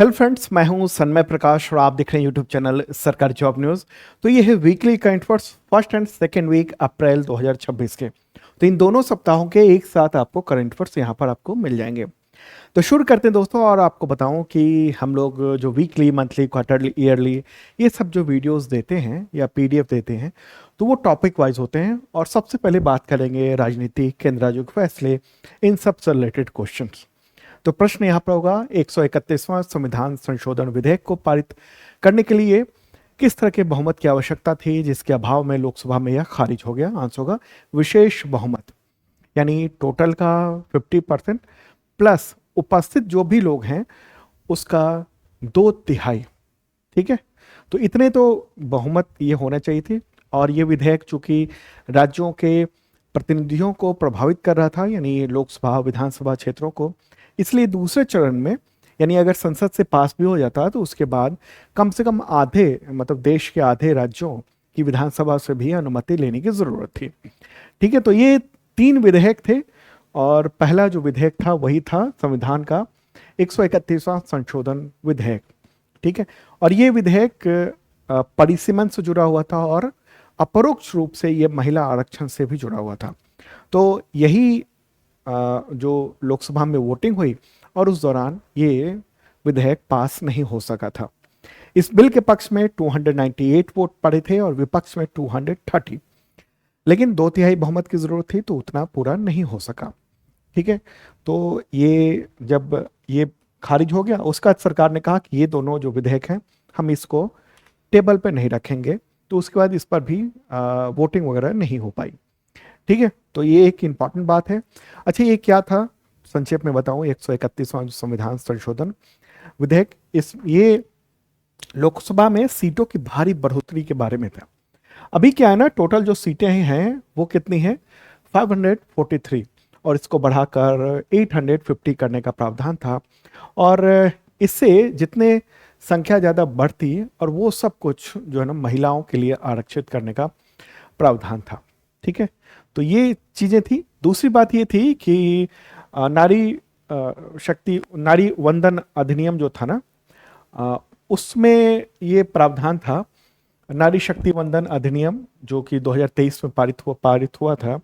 Hello friends, मैं हूं सन्मय प्रकाश और आप देख रहे हैं यूट्यूब चैनल सरकारी जॉब न्यूज़। तो ये है weekly current affairs first and second week April 2026 के। तो इन दोनों सप्ताहों के एक साथ आपको करंट अफेयर्स यहाँ पर आपको मिल जाएंगे। तो शुरू करते हैं दोस्तों। और आपको बताऊं कि हम लोग जो वीकली, मंथली, क्वार्टरली, ईयरली ये सब जो वीडियोस देते हैं या पीडीएफ देते हैं, तो वो टॉपिक वाइज होते हैं। और सबसे पहले बात करेंगे राजनीति, केंद्र राज्यों के फैसले, इन सब से रिलेटेड क्वेश्चंस। तो प्रश्न यहाँ पर होगा, 131वां संविधान संशोधन विधेयक को पारित करने के लिए किस तरह के बहुमत की आवश्यकता थी, जिसके अभाव में लोकसभा में यह खारिज हो गया। आंसर होगा विशेष बहुमत, यानी टोटल का 50% प्लस उपस्थित जो भी लोग हैं उसका 2/3। ठीक है, तो इतने तो बहुमत ये होना चाहिए थी। और ये विधेयक चूंकि राज्यों के प्रतिनिधियों को प्रभावित कर रहा था, यानी लोकसभा विधानसभा क्षेत्रों को, इसलिए दूसरे चरण में, यानी अगर संसद से पास भी हो जाता तो उसके बाद कम से कम आधे, मतलब देश के आधे राज्यों की विधानसभा से भी अनुमति लेने की जरूरत थी। ठीक है, तो ये 3 विधेयक थे। और पहला जो विधेयक था वही था संविधान का 131वां संशोधन विधेयक। ठीक है, और ये विधेयक परिसीमन से जुड़ा हुआ था और अपरोक्ष रूप से ये महिला आरक्षण से भी जुड़ा हुआ था। तो यही जो लोकसभा में वोटिंग हुई और उस दौरान ये विधेयक पास नहीं हो सका था। इस बिल के पक्ष में 298 वोट पड़े थे और विपक्ष में 230, लेकिन 2/3 बहुमत की जरूरत थी, तो उतना पूरा नहीं हो सका। ठीक है, तो ये जब ये खारिज हो गया, उसका सरकार ने कहा कि ये दोनों जो विधेयक हैं हम इसको टेबल पे नहीं रखेंगे। तो उसके बाद इस पर भी वोटिंग वगैरह नहीं हो पाई। ठीक है, तो ये एक इंपॉर्टेंट बात है। अच्छा, ये क्या था, संक्षेप में बताऊं। 131वां संविधान संशोधन विधेयक, इस ये लोकसभा में सीटों की भारी बढ़ोतरी के बारे में था। अभी क्या है ना, टोटल जो सीटें हैं वो कितनी हैं, 543, और इसको बढ़ाकर 850 करने का प्रावधान था। और इससे जितने संख्या ज़्यादा बढ़ती और वो सब कुछ जो है ना महिलाओं के लिए आरक्षित करने का प्रावधान था। ठीक है, तो ये चीज़ें थी। दूसरी बात ये थी कि नारी शक्ति, नारी वंदन अधिनियम जो था ना, उसमें ये प्रावधान था, नारी शक्ति वंदन अधिनियम, जो कि 2023 में पारित हुआ था।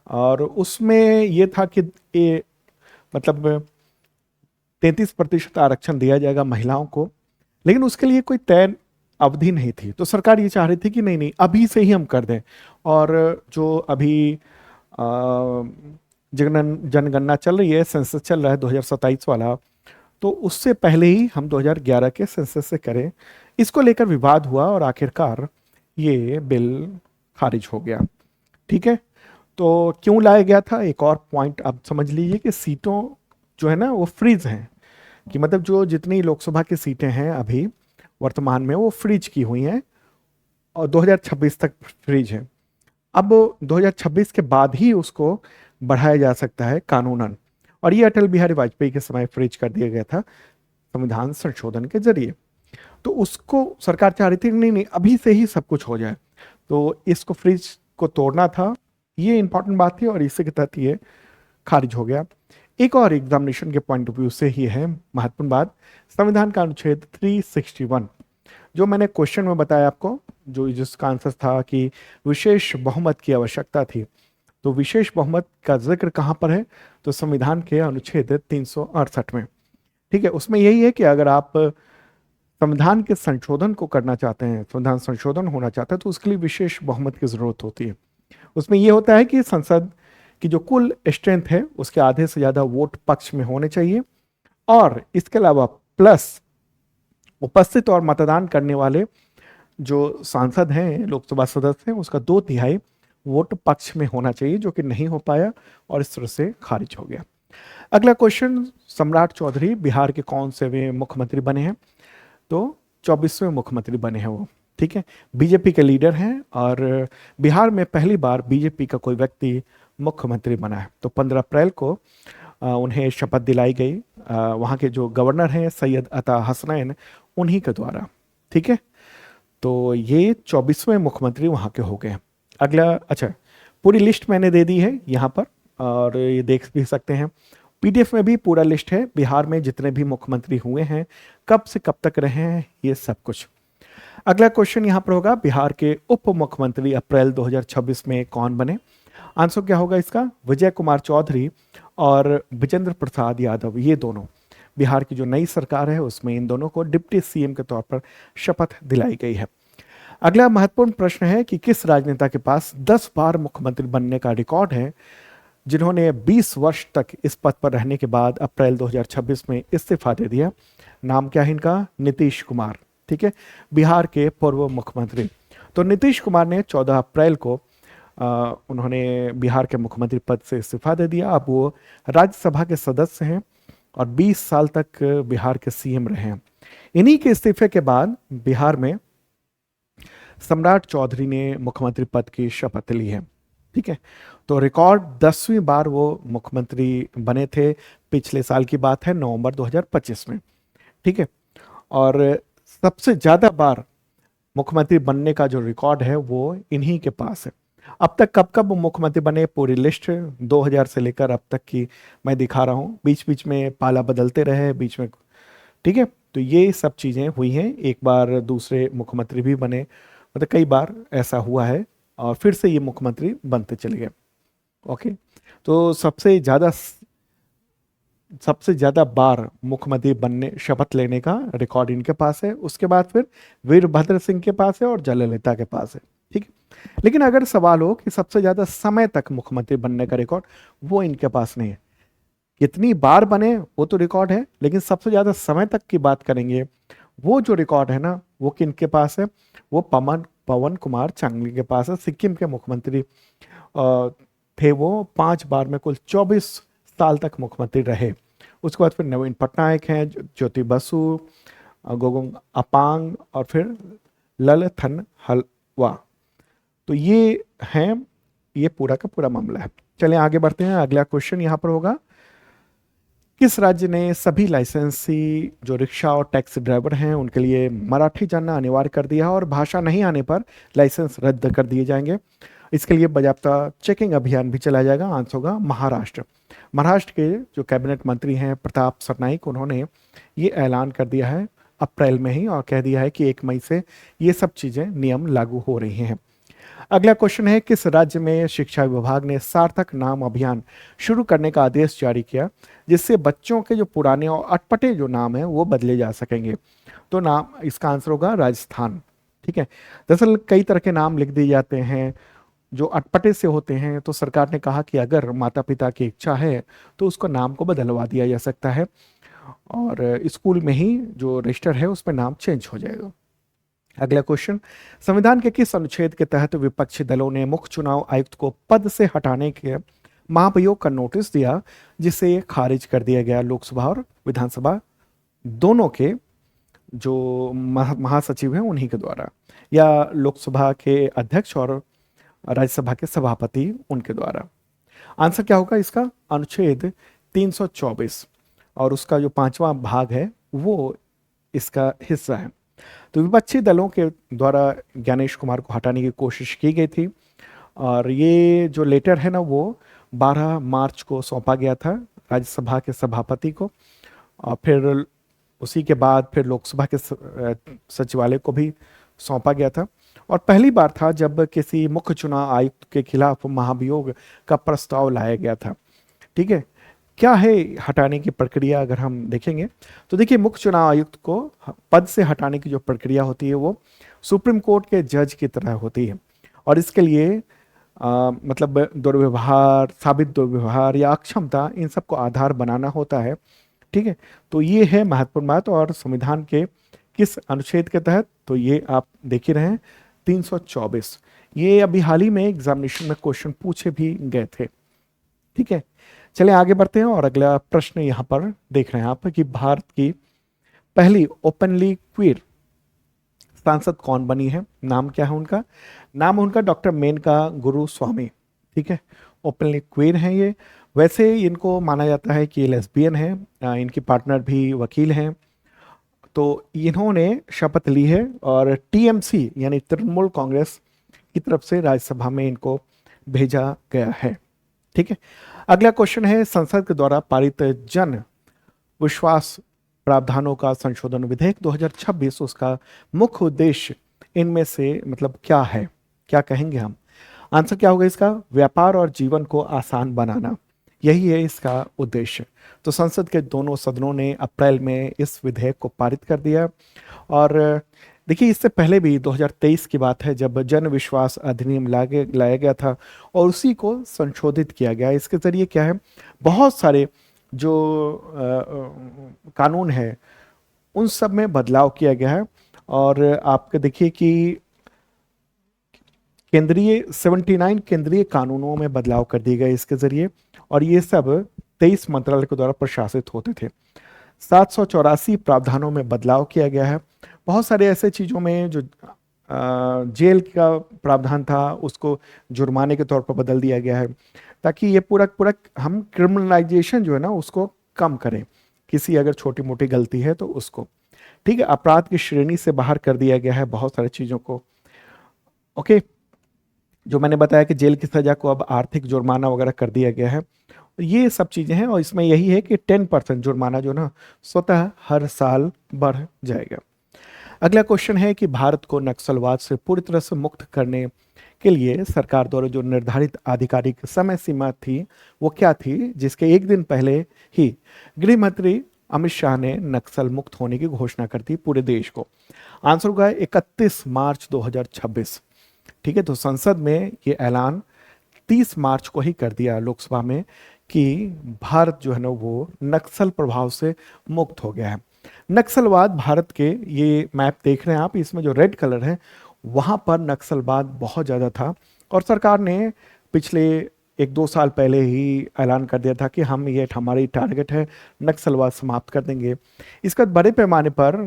और उसमें ये था कि ये मतलब 33% आरक्षण दिया जाएगा महिलाओं को, लेकिन उसके लिए कोई तय अवधि नहीं थी। तो सरकार ये चाह रही थी कि नहीं नहीं, अभी से ही हम कर दें। और जो अभी जनगणना चल रही है, सेंसस चल रहा है 2027 वाला, तो उससे पहले ही हम 2011 के सेंसस से करें। इसको लेकर विवाद हुआ और आखिरकार ये बिल खारिज हो गया। ठीक है, तो क्यों लाया गया था, एक और पॉइंट आप समझ लीजिए कि सीटों जो है ना वो फ्रीज हैं, कि मतलब जो जितनी लोकसभा की सीटें हैं अभी वर्तमान में वो फ्रीज की हुई हैं और 2026 तक फ्रीज है। अब 2026 के बाद ही उसको बढ़ाया जा सकता है कानूनन, और ये अटल बिहारी वाजपेयी के समय फ्रीज कर दिया गया था संविधान संशोधन के जरिए। तो उसको सरकार चाह रही थी नहीं नहीं, अभी से ही सब कुछ हो जाए, तो इसको फ्रीज को तोड़ना था। ये इंपॉर्टेंट बात थी और इसी के तहत ये खारिज हो गया। एक और एग्जामिनेशन के पॉइंट ऑफ व्यू से ही है महत्वपूर्ण बात, संविधान का अनुच्छेद 361, जो मैंने क्वेश्चन में बताया आपको, जो जिसका आंसर था कि विशेष बहुमत की आवश्यकता थी। तो विशेष बहुमत का जिक्र कहाँ पर है, तो संविधान के अनुच्छेद 368 में। ठीक है, उसमें यही है कि अगर आप संविधान के संशोधन को करना चाहते हैं, संविधान संशोधन होना चाहता है, तो उसके लिए विशेष बहुमत की जरूरत होती है। उसमें यह होता है कि संसद की जो कुल स्ट्रेंथ है उसके आधे से ज्यादा वोट पक्ष में होने चाहिए, और इसके अलावा प्लस उपस्थित और मतदान करने वाले जो सांसद हैं, लोकसभा सदस्य हैं, उसका 2/3 वोट पक्ष में होना चाहिए, जो कि नहीं हो पाया और इस तरह से खारिज हो गया। अगला क्वेश्चन, सम्राट चौधरी बिहार के कौन से वे मुख्यमंत्री बने हैं, तो 24वें मुख्यमंत्री बने हैं वो। ठीक है, बीजेपी के लीडर हैं और बिहार में पहली बार बीजेपी का कोई व्यक्ति मुख्यमंत्री बना है। तो 15 अप्रैल को उन्हें शपथ दिलाई गई वहाँ के जो गवर्नर हैं सैयद अता हसनैन, उन्हीं के द्वारा। ठीक है, तो ये 24वें मुख्यमंत्री वहाँ के हो गए। अगला, अच्छा, पूरी लिस्ट मैंने दे दी है यहाँ पर और ये देख भी सकते हैं। पीडीएफ में भी पूरा लिस्ट है, बिहार में जितने भी मुख्यमंत्री हुए हैं, कब से कब तक रहे हैं, ये सब कुछ। अगला क्वेश्चन यहाँ पर होगा, बिहार के उप मुख्यमंत्री अप्रैल 2026 में कौन बने? आंसर क्या होगा इसका? विजय कुमार चौधरी और विजेंद्र प्रसाद यादव, ये दोनों। बिहार की जो नई सरकार है उसमें इन दोनों को डिप्टी सीएम के तौर पर शपथ दिलाई गई है। अगला महत्वपूर्ण प्रश्न है कि किस राजनेता के पास 10 बार मुख्यमंत्री बनने का रिकॉर्ड है, जिन्होंने 20 वर्ष तक इस पद पर रहने के बाद अप्रैल 2026 में इस्तीफा दे दिया। नाम क्या है इनका? नीतीश कुमार। ठीक है, बिहार के पूर्व मुख्यमंत्री। तो नीतीश कुमार ने 14 अप्रैल को उन्होंने बिहार के मुख्यमंत्री पद से इस्तीफा दे दिया। अब वो राज्यसभा के सदस्य हैं और 20 साल तक बिहार के सीएम रहे हैं। इन्हीं के इस्तीफे के बाद बिहार में सम्राट चौधरी ने मुख्यमंत्री पद की शपथ ली है। ठीक है, तो रिकॉर्ड 10वीं बार वो मुख्यमंत्री बने थे। पिछले साल की बात है, नवंबर 2025 में। ठीक है, और सबसे ज्यादा बार मुख्यमंत्री बनने का जो रिकॉर्ड है वो इन्हीं के पास है। अब तक कब कब मुख्यमंत्री बने, पूरी लिस्ट 2000 से लेकर अब तक की मैं दिखा रहा हूँ। बीच बीच में पाला बदलते रहे बीच में। ठीक है, तो ये सब चीजें हुई हैं। एक बार दूसरे मुख्यमंत्री भी बने, मतलब कई बार ऐसा हुआ है और फिर से ये मुख्यमंत्री बनते चले गए। ओके, तो सबसे ज्यादा बार मुख्यमंत्री बनने, शपथ लेने का रिकॉर्ड इनके पास है। उसके बाद फिर वीरभद्र सिंह के पास है और जयललिता के पास है। ठीक है, लेकिन अगर सवाल हो कि सबसे ज्यादा समय तक मुख्यमंत्री बनने का रिकॉर्ड, वो इनके पास नहीं है। कितनी बार बने वो तो रिकॉर्ड है, लेकिन सबसे ज्यादा समय तक की बात करेंगे, वो जो रिकॉर्ड है ना, वो किनके पास है? वो पवन कुमार चांगली के पास है। सिक्किम के मुख्यमंत्री थे वो। 5 बार में कुल 24 साल तक मुख्यमंत्री रहे। उसके बाद फिर नवीन पटनायक हैं, ज्योति बसु, गोगोंग अपांग और फिर ललथन हलवा। तो ये हैं, ये पूरा का पूरा मामला है। चलें आगे बढ़ते हैं। अगला क्वेश्चन यहाँ पर होगा, किस राज्य ने सभी लाइसेंसी जो रिक्शा और टैक्सी ड्राइवर हैं उनके लिए मराठी जानना अनिवार्य कर दिया और भाषा नहीं आने पर लाइसेंस रद्द कर दिए जाएंगे? इसके लिए बाजाप्ता चेकिंग अभियान भी चलाया जाएगा। आंसर होगा महाराष्ट्र। महाराष्ट्र के जो कैबिनेट मंत्री हैं प्रताप सरनाइक, उन्होंने ये ऐलान कर दिया है अप्रैल में ही और कह दिया है कि 1 मई से ये सब चीजें नियम लागू हो रही हैं। अगला क्वेश्चन है, किस राज्य में शिक्षा विभाग ने सार्थक नाम अभियान शुरू करने का आदेश जारी किया, जिससे बच्चों के जो पुराने और अटपटे जो नाम हैं वो बदले जा सकेंगे? तो नाम, इसका आंसर होगा राजस्थान। ठीक है, दरअसल कई तरह के नाम लिख दिए जाते हैं जो अटपटे से होते हैं, तो सरकार ने कहा कि अगर माता पिता की इच्छा है तो उसको नाम को बदलवा दिया जा सकता है और स्कूल में ही जो रजिस्टर है उसमें नाम चेंज हो जाएगा। अगला क्वेश्चन, संविधान के किस अनुच्छेद के तहत विपक्षी दलों ने मुख्य चुनाव आयुक्त को पद से हटाने के महाभियोग का नोटिस दिया, जिसे खारिज कर दिया गया? लोकसभा और विधानसभा दोनों के जो महासचिव हैं उन्हीं के द्वारा, या लोकसभा के अध्यक्ष और राज्यसभा के सभापति उनके द्वारा? आंसर क्या होगा इसका? अनुच्छेद 324 और उसका जो 5वां भाग है वो इसका हिस्सा है। तो विपक्षी दलों के द्वारा ज्ञानेश कुमार को हटाने की कोशिश की गई थी और ये जो लेटर है ना वो 12 मार्च को सौंपा गया था राज्यसभा के सभापति को और फिर उसी के बाद फिर लोकसभा के सचिवालय को भी सौंपा गया था और पहली बार था जब किसी मुख्य चुनाव आयुक्त के खिलाफ महाभियोग का प्रस्ताव लाया गया था। ठीक है, क्या है हटाने की प्रक्रिया अगर हम देखेंगे तो देखिए, मुख्य चुनाव आयुक्त को पद से हटाने की जो प्रक्रिया होती है वो सुप्रीम कोर्ट के जज की तरह होती है और इसके लिए मतलब दुर्व्यवहार, साबित दुर्व्यवहार या अक्षमता, इन सबको आधार बनाना होता है। ठीक है, तो ये है महत्वपूर्ण बात। और संविधान के किस अनुच्छेद के तहत, तो ये आप देख ही रहे हैं 324। ये अभी हाल ही में एग्जामिनेशन में क्वेश्चन पूछे भी गए थे। ठीक है, चले आगे बढ़ते हैं और अगला प्रश्न यहाँ पर देख रहे हैं आप कि भारत की पहली ओपनली क्वीर सांसद कौन बनी है? नाम क्या है उनका? नाम उनका डॉक्टर मेनका गुरुस्वामी। ठीक है, ओपनली क्वीर हैं ये। वैसे इनको माना जाता है कि ये लेस्बियन है, इनकी पार्टनर भी वकील हैं। तो इन्होंने शपथ ली है और टीएमसी यानी तृणमूल कांग्रेस की तरफ से राज्यसभा में इनको भेजा गया है। ठीक है, अगला क्वेश्चन है, संसद के द्वारा पारित जन विश्वास प्रावधानों का संशोधन विधेयक 2026, उसका मुख्य उद्देश्य इनमें से मतलब क्या है, क्या कहेंगे हम? आंसर क्या होगा इसका? व्यापार और जीवन को आसान बनाना, यही है इसका उद्देश्य। तो संसद के दोनों सदनों ने अप्रैल में इस विधेयक को पारित कर दिया। और देखिए, इससे पहले भी 2023 की बात है जब जन विश्वास अधिनियम लाया गया था और उसी को संशोधित किया गया। इसके जरिए क्या है, बहुत सारे जो कानून है उन सब में बदलाव किया गया है। और आपके देखिए कि 79 केंद्रीय कानूनों में बदलाव कर दिए गए इसके जरिए, और ये सब 23 मंत्रालय के द्वारा प्रशासित होते थे। 784 प्रावधानों में बदलाव किया गया है। बहुत सारे ऐसे चीज़ों में जो जेल का प्रावधान था उसको जुर्माने के तौर पर बदल दिया गया है, ताकि ये पूरा पूरा हम क्रिमिनलाइजेशन जो है ना उसको कम करें, किसी अगर छोटी मोटी गलती है तो उसको, ठीक है, अपराध की श्रेणी से बाहर कर दिया गया है बहुत सारी चीज़ों को। ओके, जो मैंने बताया कि जेल की सजा को अब आर्थिक जुर्माना वगैरह कर दिया गया है, ये सब चीज़ें हैं। और इसमें यही है कि 10% जुर्माना जो ना स्वतः हर साल बढ़ जाएगा। अगला क्वेश्चन है कि भारत को नक्सलवाद से पूरी तरह से मुक्त करने के लिए सरकार द्वारा जो निर्धारित आधिकारिक समय सीमा थी वो क्या थी, जिसके एक दिन पहले ही गृह मंत्री अमित शाह ने नक्सल मुक्त होने की घोषणा कर दी पूरे देश को। आंसर होगा 31 मार्च 2026। ठीक है, तो संसद में ये ऐलान 30 मार्च को ही कर दिया लोकसभा में कि भारत जो है ना वो नक्सल प्रभाव से मुक्त हो गया है। नक्सलवाद भारत के, ये मैप देख रहे हैं आप, इसमें जो रेड कलर है वहां पर नक्सलवाद बहुत ज्यादा था। और सरकार ने पिछले 1-2 साल पहले ही ऐलान कर दिया था कि हम ये हमारी टारगेट है, नक्सलवाद समाप्त कर देंगे। इसका बड़े पैमाने पर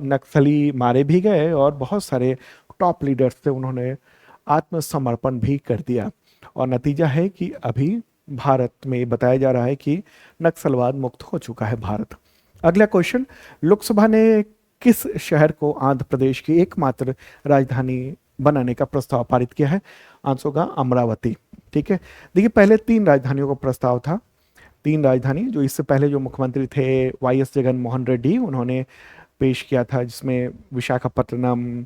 नक्सली मारे भी गए और बहुत सारे टॉप लीडर्स थे, उन्होंने आत्मसमर्पण भी कर दिया। और नतीजा है कि अभी भारत में बताया जा रहा है कि नक्सलवाद मुक्त हो चुका है भारत। अगला क्वेश्चन, लोकसभा ने किस शहर को आंध्र प्रदेश की एकमात्र राजधानी बनाने का प्रस्ताव पारित किया है? आंसर होगा अमरावती। ठीक है, देखिए पहले 3 राजधानियों का प्रस्ताव था, 3 राजधानी जो इससे पहले जो मुख्यमंत्री थे वाईएस जगन मोहन रेड्डी, उन्होंने पेश किया था, जिसमें विशाखापट्टनम,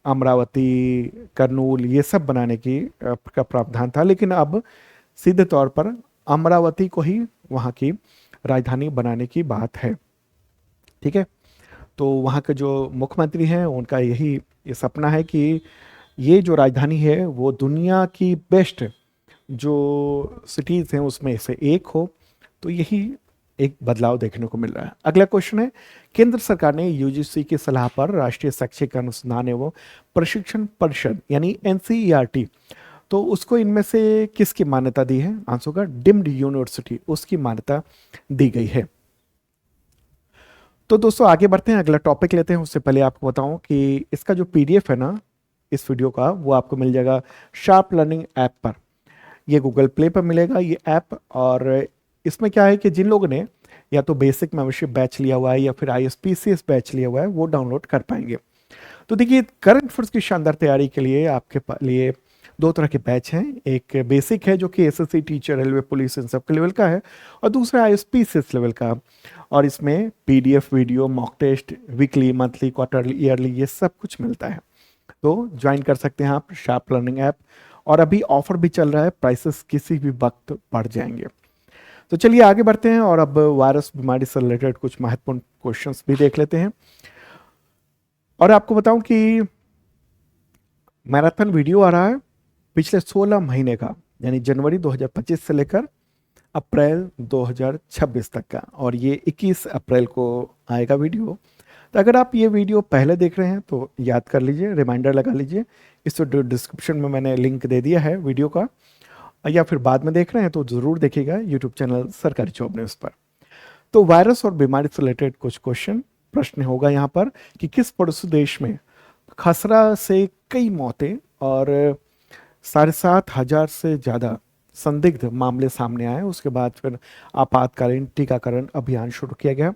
अमरावती, करनूल ये सब बनाने की का प्रावधान था। लेकिन अब सीधे तौर पर अमरावती को ही वहाँ की राजधानी बनाने की बात है। ठीक है, तो वहाँ के जो मुख्यमंत्री हैं उनका यही ये सपना है कि ये जो राजधानी है वो दुनिया की बेस्ट जो सिटीज़ हैं उसमें से एक हो। तो यही एक बदलाव देखने को मिल रहा है। अगला क्वेश्चन है, केंद्र सरकार ने यूजीसी की सलाह पर राष्ट्रीय शैक्षिक अनुसंधान एवं प्रशिक्षण परिषद यानी एनसीईआरटी, तो उसको इनमें से किसकी मान्यता दी है? आंसर होगा डीम्ड यूनिवर्सिटी, उसकी मान्यता दी गई है। तो दोस्तों आगे बढ़ते हैं, अगला टॉपिक लेते हैं। उससे पहले आपको बताऊं कि इसका जो पीडीएफ है ना इस वीडियो का, वो आपको मिल जाएगा शार्प लर्निंग ऐप पर। ये गूगल प्ले पर मिलेगा ये ऐप। और इसमें क्या है कि जिन लोगों ने या तो बेसिक मेंबरशिप बैच लिया हुआ है या फिर आईएसपीसीएस बैच लिया हुआ है वो डाउनलोड कर पाएंगे। तो देखिए, करंट अफेयर्स की शानदार तैयारी के लिए आपके लिए 2 तरह के बैच हैं। एक बेसिक है जो कि एसएससी, टीचर, रेलवे, पुलिस इन सब के लेवल का है, और दूसरा आईएसपीसीएस लेवल का। और इसमें PDF, video, mock test, weekly, monthly, quarterly, yearly ये सब कुछ मिलता है। तो ज्वाइन कर सकते हैं आप शार्प लर्निंग ऐप। और अभी ऑफर भी चल रहा है, प्राइसेस किसी भी वक्त बढ़ जाएंगे। तो चलिए आगे बढ़ते हैं और अब वायरस बीमारी से रिलेटेड कुछ महत्वपूर्ण क्वेश्चंस भी देख लेते हैं। और आपको बताऊं कि मैराथन वीडियो आ रहा है पिछले 16 महीने का, यानी जनवरी 2025 से लेकर अप्रैल 2026 तक का, और ये 21 अप्रैल को आएगा वीडियो। तो अगर आप ये वीडियो पहले देख रहे हैं तो याद कर लीजिए, रिमाइंडर लगा लीजिए। इस डिस्क्रिप्शन में मैंने लिंक दे दिया है वीडियो का, या फिर बाद में देख रहे हैं तो ज़रूर देखिएगा यूट्यूब चैनल सरकारी जॉब न्यूज़ पर। तो वायरस और बीमारी से रिलेटेड कुछ प्रश्न होगा यहाँ पर कि किस पड़ोसी देश में खसरा से कई मौतें और 7,500 से ज़्यादा संदिग्ध मामले सामने आए, उसके बाद फिर आपातकालीन टीकाकरण अभियान शुरू किया गया।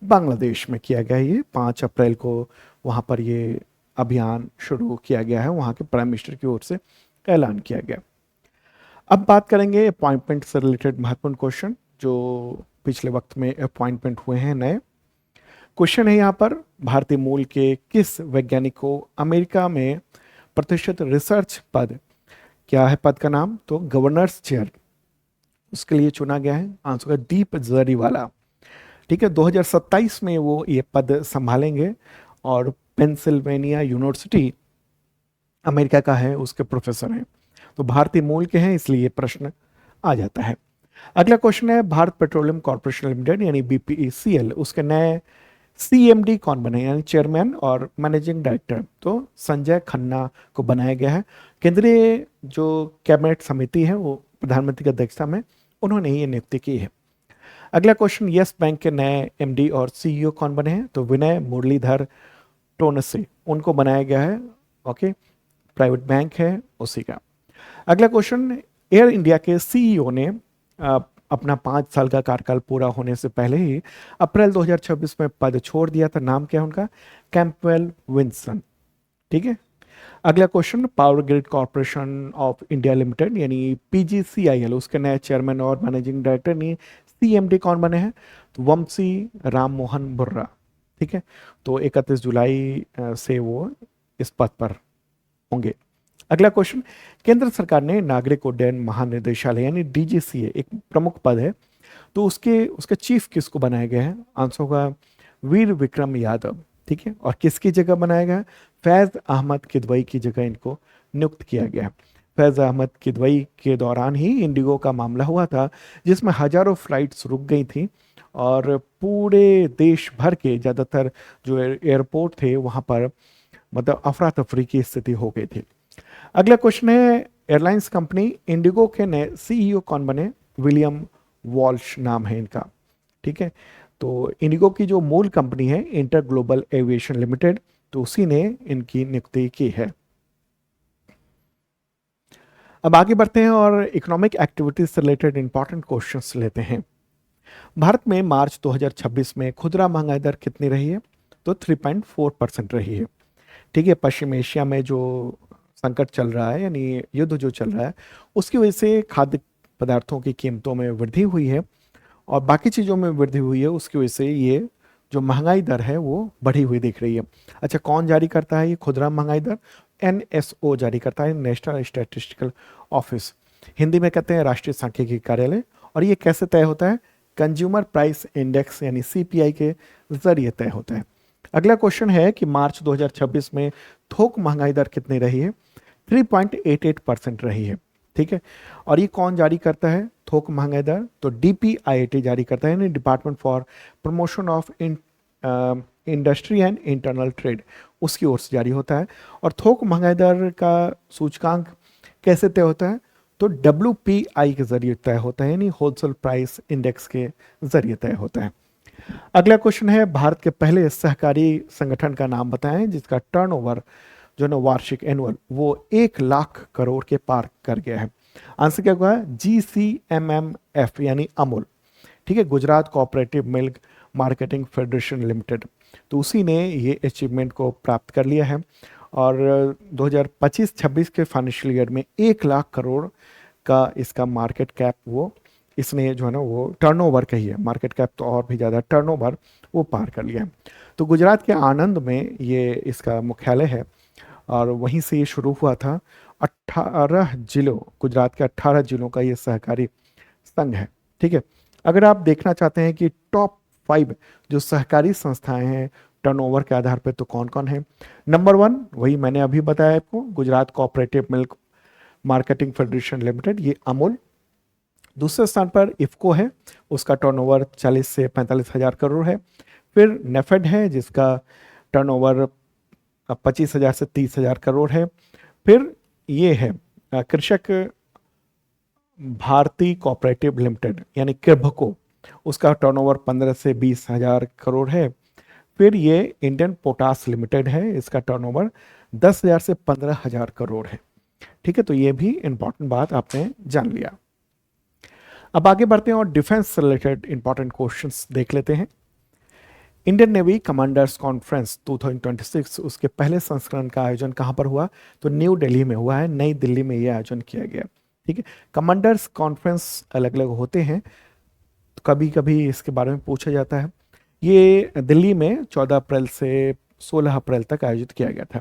बांग्लादेश में किया गया, ये 5 अप्रैल को वहाँ पर ये अभियान शुरू किया गया है, वहाँ के प्राइम मिनिस्टर की ओर से ऐलान किया गया। अब बात करेंगे अपॉइंटमेंट से रिलेटेड महत्वपूर्ण क्वेश्चन जो पिछले वक्त में अपॉइंटमेंट हुए हैं नए। क्वेश्चन है यहाँ पर, भारतीय मूल के किस वैज्ञानिक को अमेरिका में प्रतिष्ठित रिसर्च पद, क्या है पद का नाम, तो गवर्नर्स चेयर, उसके लिए चुना गया है। आंसर का दीप जरीवाला। ठीक है, 2027 में वो ये पद संभालेंगे और पेंसिल्वेनिया यूनिवर्सिटी अमेरिका का है, उसके प्रोफेसर हैं। तो भारतीय मूल के हैं, इसलिए ये प्रश्न आ जाता है। अगला क्वेश्चन है, भारत पेट्रोलियम कॉर्पोरेशन लिमिटेड यानी बीपीसीएल, उसके नए सीएमडी कौन बने, यानी चेयरमैन और मैनेजिंग डायरेक्टर। तो संजय खन्ना को बनाया गया है। केंद्रीय जो कैबिनेट समिति है वो प्रधानमंत्री की अध्यक्षता में उन्होंने ये नियुक्ति की है। अगला क्वेश्चन, यस बैंक के नए एमडी और सीईओ कौन बने हैं, तो विनय मुरलीधर टोनसे, उनको बनाया गया है। ओके, प्राइवेट बैंक है उसी का। अगला क्वेश्चन, एयर इंडिया के सीईओ ने अपना 5 साल का कार्यकाल पूरा होने से पहले ही अप्रैल 2026 में पद छोड़ दिया था। नाम क्या है उनका, कैंपवेल विल्सन। ठीक है। अगला question, power grid corporation of India limited यानी पीजीसीआईएल, उसके नए चेयरमैन और मैनेजिंग डायरेक्टर यानी सीएमडी कौन बने हैं, तो वंशी राम मोहन बुर्रा। ठीक है, तो 31 जुलाई से वो इस पद पर होंगे। अगला क्वेश्चन, केंद्र सरकार ने नागरिक उड्डयन महानिदेशालय यानी डीजीसीए एक प्रमुख पद है, तो उसके चीफ किसको बनाया गया है, आंसर होगा वीर विक्रम यादव। ठीक है, और किसकी जगह बनाया गया है, फैज अहमद किदवई की जगह इनको नियुक्त किया गया है। फैज अहमद किदवई के दौरान ही इंडिगो का मामला हुआ था जिसमें हजारों फ्लाइट्स रुक गई थी और पूरे देश भर के ज़्यादातर जो एयरपोर्ट थे वहाँ पर मतलब अफरा तफरी की स्थिति हो गई थी। अगला क्वेश्चन है, एयरलाइंस कंपनी इंडिगो के नए सीईओ कौन बने, विलियम वॉल्श नाम है इनका। ठीक है, तो इंडिगो की जो मूल कंपनी है इंटर ग्लोबल एविएशन लिमिटेड, तो उसी ने इनकी नियुक्ति की है। अब आगे बढ़ते हैं और इकोनॉमिक एक्टिविटीज से रिलेटेड इंपॉर्टेंट क्वेश्चंस लेते हैं। भारत में मार्च 2026 में खुदरा महंगाई दर कितनी रही है, तो 3.4% रही है। ठीक है, पश्चिम एशिया में जो संकट चल रहा है यानी युद्ध जो चल रहा है उसकी वजह से खाद्य पदार्थों की कीमतों में वृद्धि हुई है और बाकी चीज़ों में वृद्धि हुई है, उसकी वजह से ये जो महंगाई दर है वो बढ़ी हुई दिख रही है। अच्छा, कौन जारी करता है ये खुदरा महंगाई दर, एनएसओ जारी करता है, नेशनल स्टैटिस्टिकल ऑफिस, हिंदी में कहते हैं राष्ट्रीय सांख्यिकी कार्यालय। और ये कैसे तय होता है, कंज्यूमर प्राइस इंडेक्स यानी सीपीआई के जरिए तय होता है। अगला क्वेश्चन है कि मार्च 2026 में थोक महंगाई दर कितनी रही है, 3.88% रही है। ठीक है, और ये कौन जारी करता है थोक महंगाई दर, तो डीपीआईटी जारी करता है यानी department for promotion of industry and internal trade, उसकी ओर से जारी होता है। और थोक महंगाई दर का सूचकांक कैसे तय होता है, तो डब्ल्यूपीआई के जरिए तय होता है यानी होलसेल प्राइस इंडेक्स के जरिए तय होता है। अगला क्वेश्चन है, भारत के पहले सहकारी संगठन का नाम बताएं जिसका टर्नओवर जो ना वार्षिक एनुअल वो 1 लाख करोड़ के पार कर गया है। आंसर क्या होगा, GCMMF यानी अमूल। ठीक है, Gujarat cooperative milk marketing federation limited, तो उसी ने ये अचीवमेंट को प्राप्त कर लिया है। और 2025-26 के फाइनेंशियल ईयर में 1 लाख करोड़ का इसका मार्केट कैप वो इसने जो है ना वो टर्नओवर कही है, मार्केट कैप तो और भी ज़्यादा, टर्नओवर वो पार कर लिया है। तो गुजरात के आनंद में ये इसका मुख्यालय है और वहीं से ये शुरू हुआ था। 18 जिलों, गुजरात के 18 जिलों का ये सहकारी संघ है। ठीक है, अगर आप देखना चाहते हैं कि टॉप 5 जो सहकारी संस्थाएं हैं टर्नओवर के आधार पर, तो कौन कौन है, नंबर 1 वही मैंने अभी बताया आपको, Gujarat cooperative milk marketing federation limited, ये अमूल। दूसरे स्थान पर इफ्को है, उसका टर्नओवर 40 से 45 हजार करोड़ है। फिर नेफेड है जिसका टर्नओवर 25,000 से 30,000 करोड़ है। फिर ये है कृषक भारती कोऑपरेटिव लिमिटेड यानी किर्भको, उसका टर्नओवर 15 से 20,000 करोड़ है। फिर ये इंडियन पोटास लिमिटेड है, इसका टर्नओवर 10,000 से 15,000 करोड़ है। ठीक है, तो ये भी इंपॉर्टेंट बात आपने जान लिया। अब आगे बढ़ते हैं और डिफेंस से रिलेटेड इंपॉर्टेंट क्वेश्चंस देख लेते हैं। इंडियन नेवी कमांडर्स कॉन्फ्रेंस 2026 उसके पहले संस्करण का आयोजन कहां पर हुआ, तो न्यू दिल्ली में हुआ है, नई दिल्ली में यह आयोजन किया गया। ठीक है, कमांडर्स कॉन्फ्रेंस अलग अलग होते हैं, तो कभी कभी इसके बारे में पूछा जाता है। ये दिल्ली में 14 अप्रैल से 16 अप्रैल तक आयोजित किया गया था।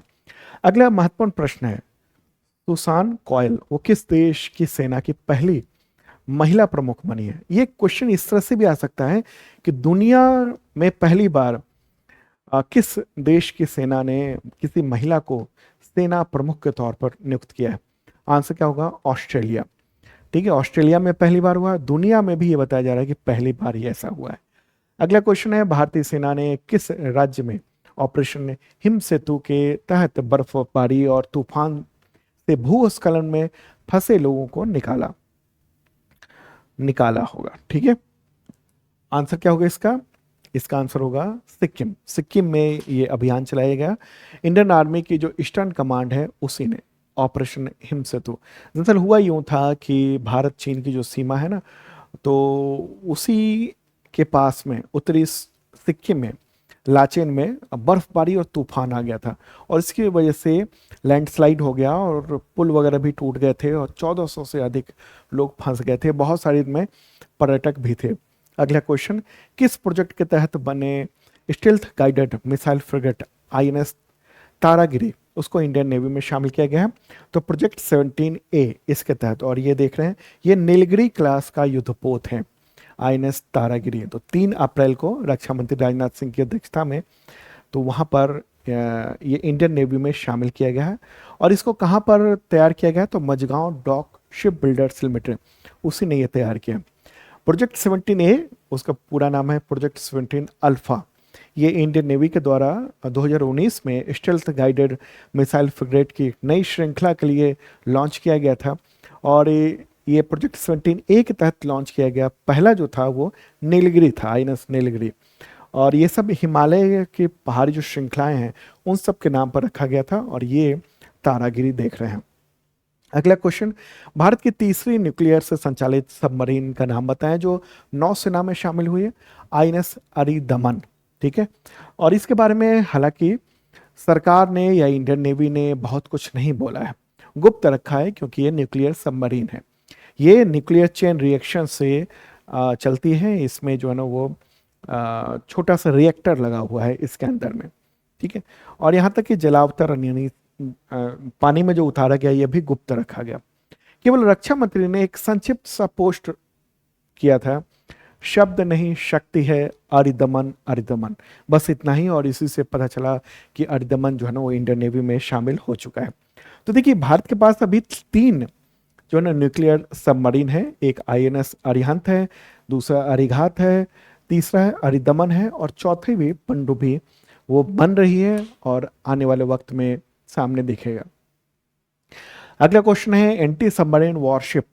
अगला महत्वपूर्ण प्रश्न है, सुसान कॉयल वो किस देश की सेना की पहली महिला प्रमुख बनी है? ये क्वेश्चन इस तरह से भी आ सकता है कि दुनिया में पहली बार किस देश की सेना ने किसी महिला को सेना प्रमुख के तौर पर नियुक्त किया है? आंसर क्या होगा? ऑस्ट्रेलिया। ठीक है, ऑस्ट्रेलिया में पहली बार हुआ, दुनिया में भी ये बताया जा रहा है कि पहली बार ही ऐसा हुआ है। अगला क्वेश्चन है, भारतीय सेना ने किस राज्य में ऑपरेशन हिम सेतु के तहत बर्फबारी और तूफान से भूस्खलन में फंसे लोगों को निकाला निकाला होगा? ठीक है, आंसर क्या होगा इसका? इसका आंसर होगा सिक्किम। सिक्किम में ये अभियान चलाया गया। इंडियन आर्मी की जो ईस्टर्न कमांड है उसी ने ऑपरेशन हिम सेतु। दरअसल हुआ यूं था कि भारत चीन की जो सीमा है ना, तो उसी के पास में उत्तरी सिक्किम में लाचेन में बर्फबारी और तूफान आ गया था, और इसकी वजह से लैंडस्लाइड हो गया और पुल वगैरह भी टूट गए थे और 1400 से अधिक लोग फंस गए थे, बहुत सारे में पर्यटक भी थे। अगला क्वेश्चन, किस प्रोजेक्ट के तहत बने stealth guided missile frigate INS Taragiri उसको इंडियन नेवी में शामिल किया गया है? तो प्रोजेक्ट 17A इसके तहत, और ये देख रहे हैं ये नीलगिरी क्लास का युद्धपोत है आईएनएस तारागिरी। तो 3 अप्रैल को रक्षा मंत्री राजनाथ सिंह की अध्यक्षता में तो वहाँ पर ये इंडियन नेवी में शामिल किया गया है। और इसको कहाँ पर तैयार किया गया? तो Mazagon dock ship builders limited, उसी ने ये तैयार किया। प्रोजेक्ट 17A उसका पूरा नाम है प्रोजेक्ट 17 अल्फा। ये इंडियन नेवी के द्वारा 2019 में स्टेल्थ गाइडेड मिसाइल फ्रिगेट की नई श्रृंखला के लिए लॉन्च किया गया था, और ये प्रोजेक्ट 17A के तहत लॉन्च किया गया। पहला जो था वो नीलगिरी था, आईएनएस नीलगिरी, और ये सब हिमालय की पहाड़ी जो श्रृंखलाएं हैं उन सब के नाम पर रखा गया था, और ये तारागिरी देख रहे हैं। अगला क्वेश्चन, भारत की तीसरी न्यूक्लियर से संचालित सबमरीन का नाम बताएं जो नौसेना में शामिल हुई है? आईएनएस अरिदमन। ठीक है, और इसके बारे में हालांकि सरकार ने या इंडियन नेवी ने बहुत कुछ नहीं बोला है, गुप्त रखा है, क्योंकि ये न्यूक्लियर सबमरीन है। ये न्यूक्लियर चेन रिएक्शन से चलती है। इसमें जो है ना वो छोटा सा रिएक्टर लगा हुआ है इसके अंदर में। ठीक है, और यहाँ तक कि जलावतरण यानी पानी में जो उतारा गया ये भी गुप्त रखा गया। केवल रक्षा मंत्री ने एक संक्षिप्त सा पोस्ट किया था, शब्द नहीं शक्ति है, अरिदमन अरिदमन, बस इतना ही, और इसी से पता चला कि अरिदमन जो है ना वो इंडियन नेवी में शामिल हो चुका है। तो देखिए, भारत के पास अभी 3 जो है ना न्यूक्लियर सबमरीन है। एक आईएनएस अरिहंत है, दूसरा अरिघात है, तीसरा है अरिदमन है, और चौथी भी पनडुब्बी वो बन रही है और आने वाले वक्त में सामने दिखेगा। अगला क्वेश्चन है, anti submarine worship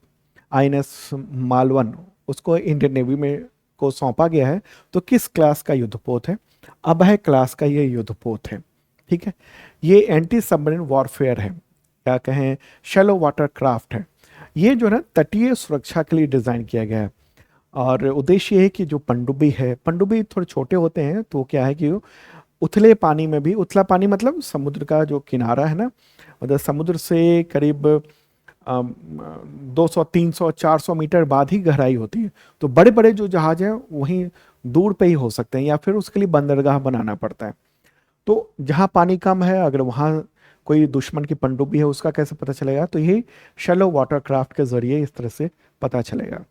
INS Malvan उसको इंडियन नेवी में को सौंपा गया है, तो किस क्लास का युद्धपोत है? अभय क्लास का ये युद्धपोत है। ठीक है, ये एंटी सबमरीन वॉरफेयर है, क्या कहें, शैलो वाटर क्राफ्ट है। ये जो है ना तटीय सुरक्षा के लिए डिजाइन किया गया है, और उद्देश्य ये है कि जो पनडुब्बी है, पनडुब्बी थोड़े छोटे होते हैं, तो क्या है कि उथले पानी में भी, उथला पानी मतलब समुद्र का जो किनारा है ना, मतलब समुद्र से करीब 200 300 400 मीटर बाद ही गहराई होती है, तो बड़े बड़े जो जहाज हैं वहीं दूर पे ही हो सकते हैं, या फिर उसके लिए बंदरगाह बनाना पड़ता है। तो जहाँ पानी कम है, अगर वहाँ कोई दुश्मन की पनडुब्बी है उसका कैसे पता चलेगा? तो यही शैलो वाटरक्राफ्ट के जरिए इस तरह से पता चलेगा।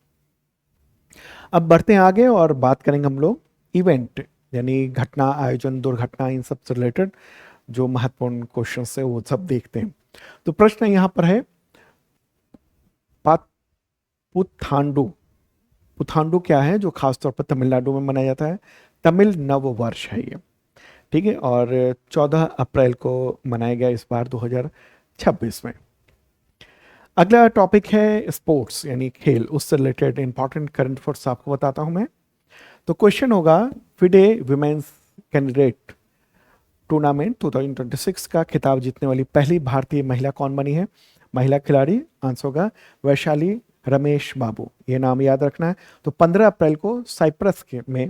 अब बढ़ते हैं आगे और बात करेंगे हम लोग इवेंट यानी घटना, आयोजन, दुर्घटना, इन सब से रिलेटेड जो महत्वपूर्ण क्वेश्चन है वो सब देखते हैं। तो प्रश्न यहाँ पर है, पुथांडु। पुथांडु क्या है जो खासतौर पर तमिलनाडु में मनाया जाता है? तमिल नव वर्ष है ये। ठीक है, और 14 अप्रैल को मनाया गया इस बार 2026 में। अगला टॉपिक है स्पोर्ट्स यानी खेल, उससे रिलेटेड इंपॉर्टेंट करंट अफेयर्स आपको बताता हूं मैं। तो क्वेश्चन होगा, फिडे विमेंस कैंडिडेट टूर्नामेंट 2026 का खिताब जीतने वाली पहली भारतीय महिला कौन बनी है? महिला खिलाड़ी, आंसर होगा वैशाली रमेश बाबू, ये नाम याद रखना है। तो 15 अप्रैल को साइप्रस के में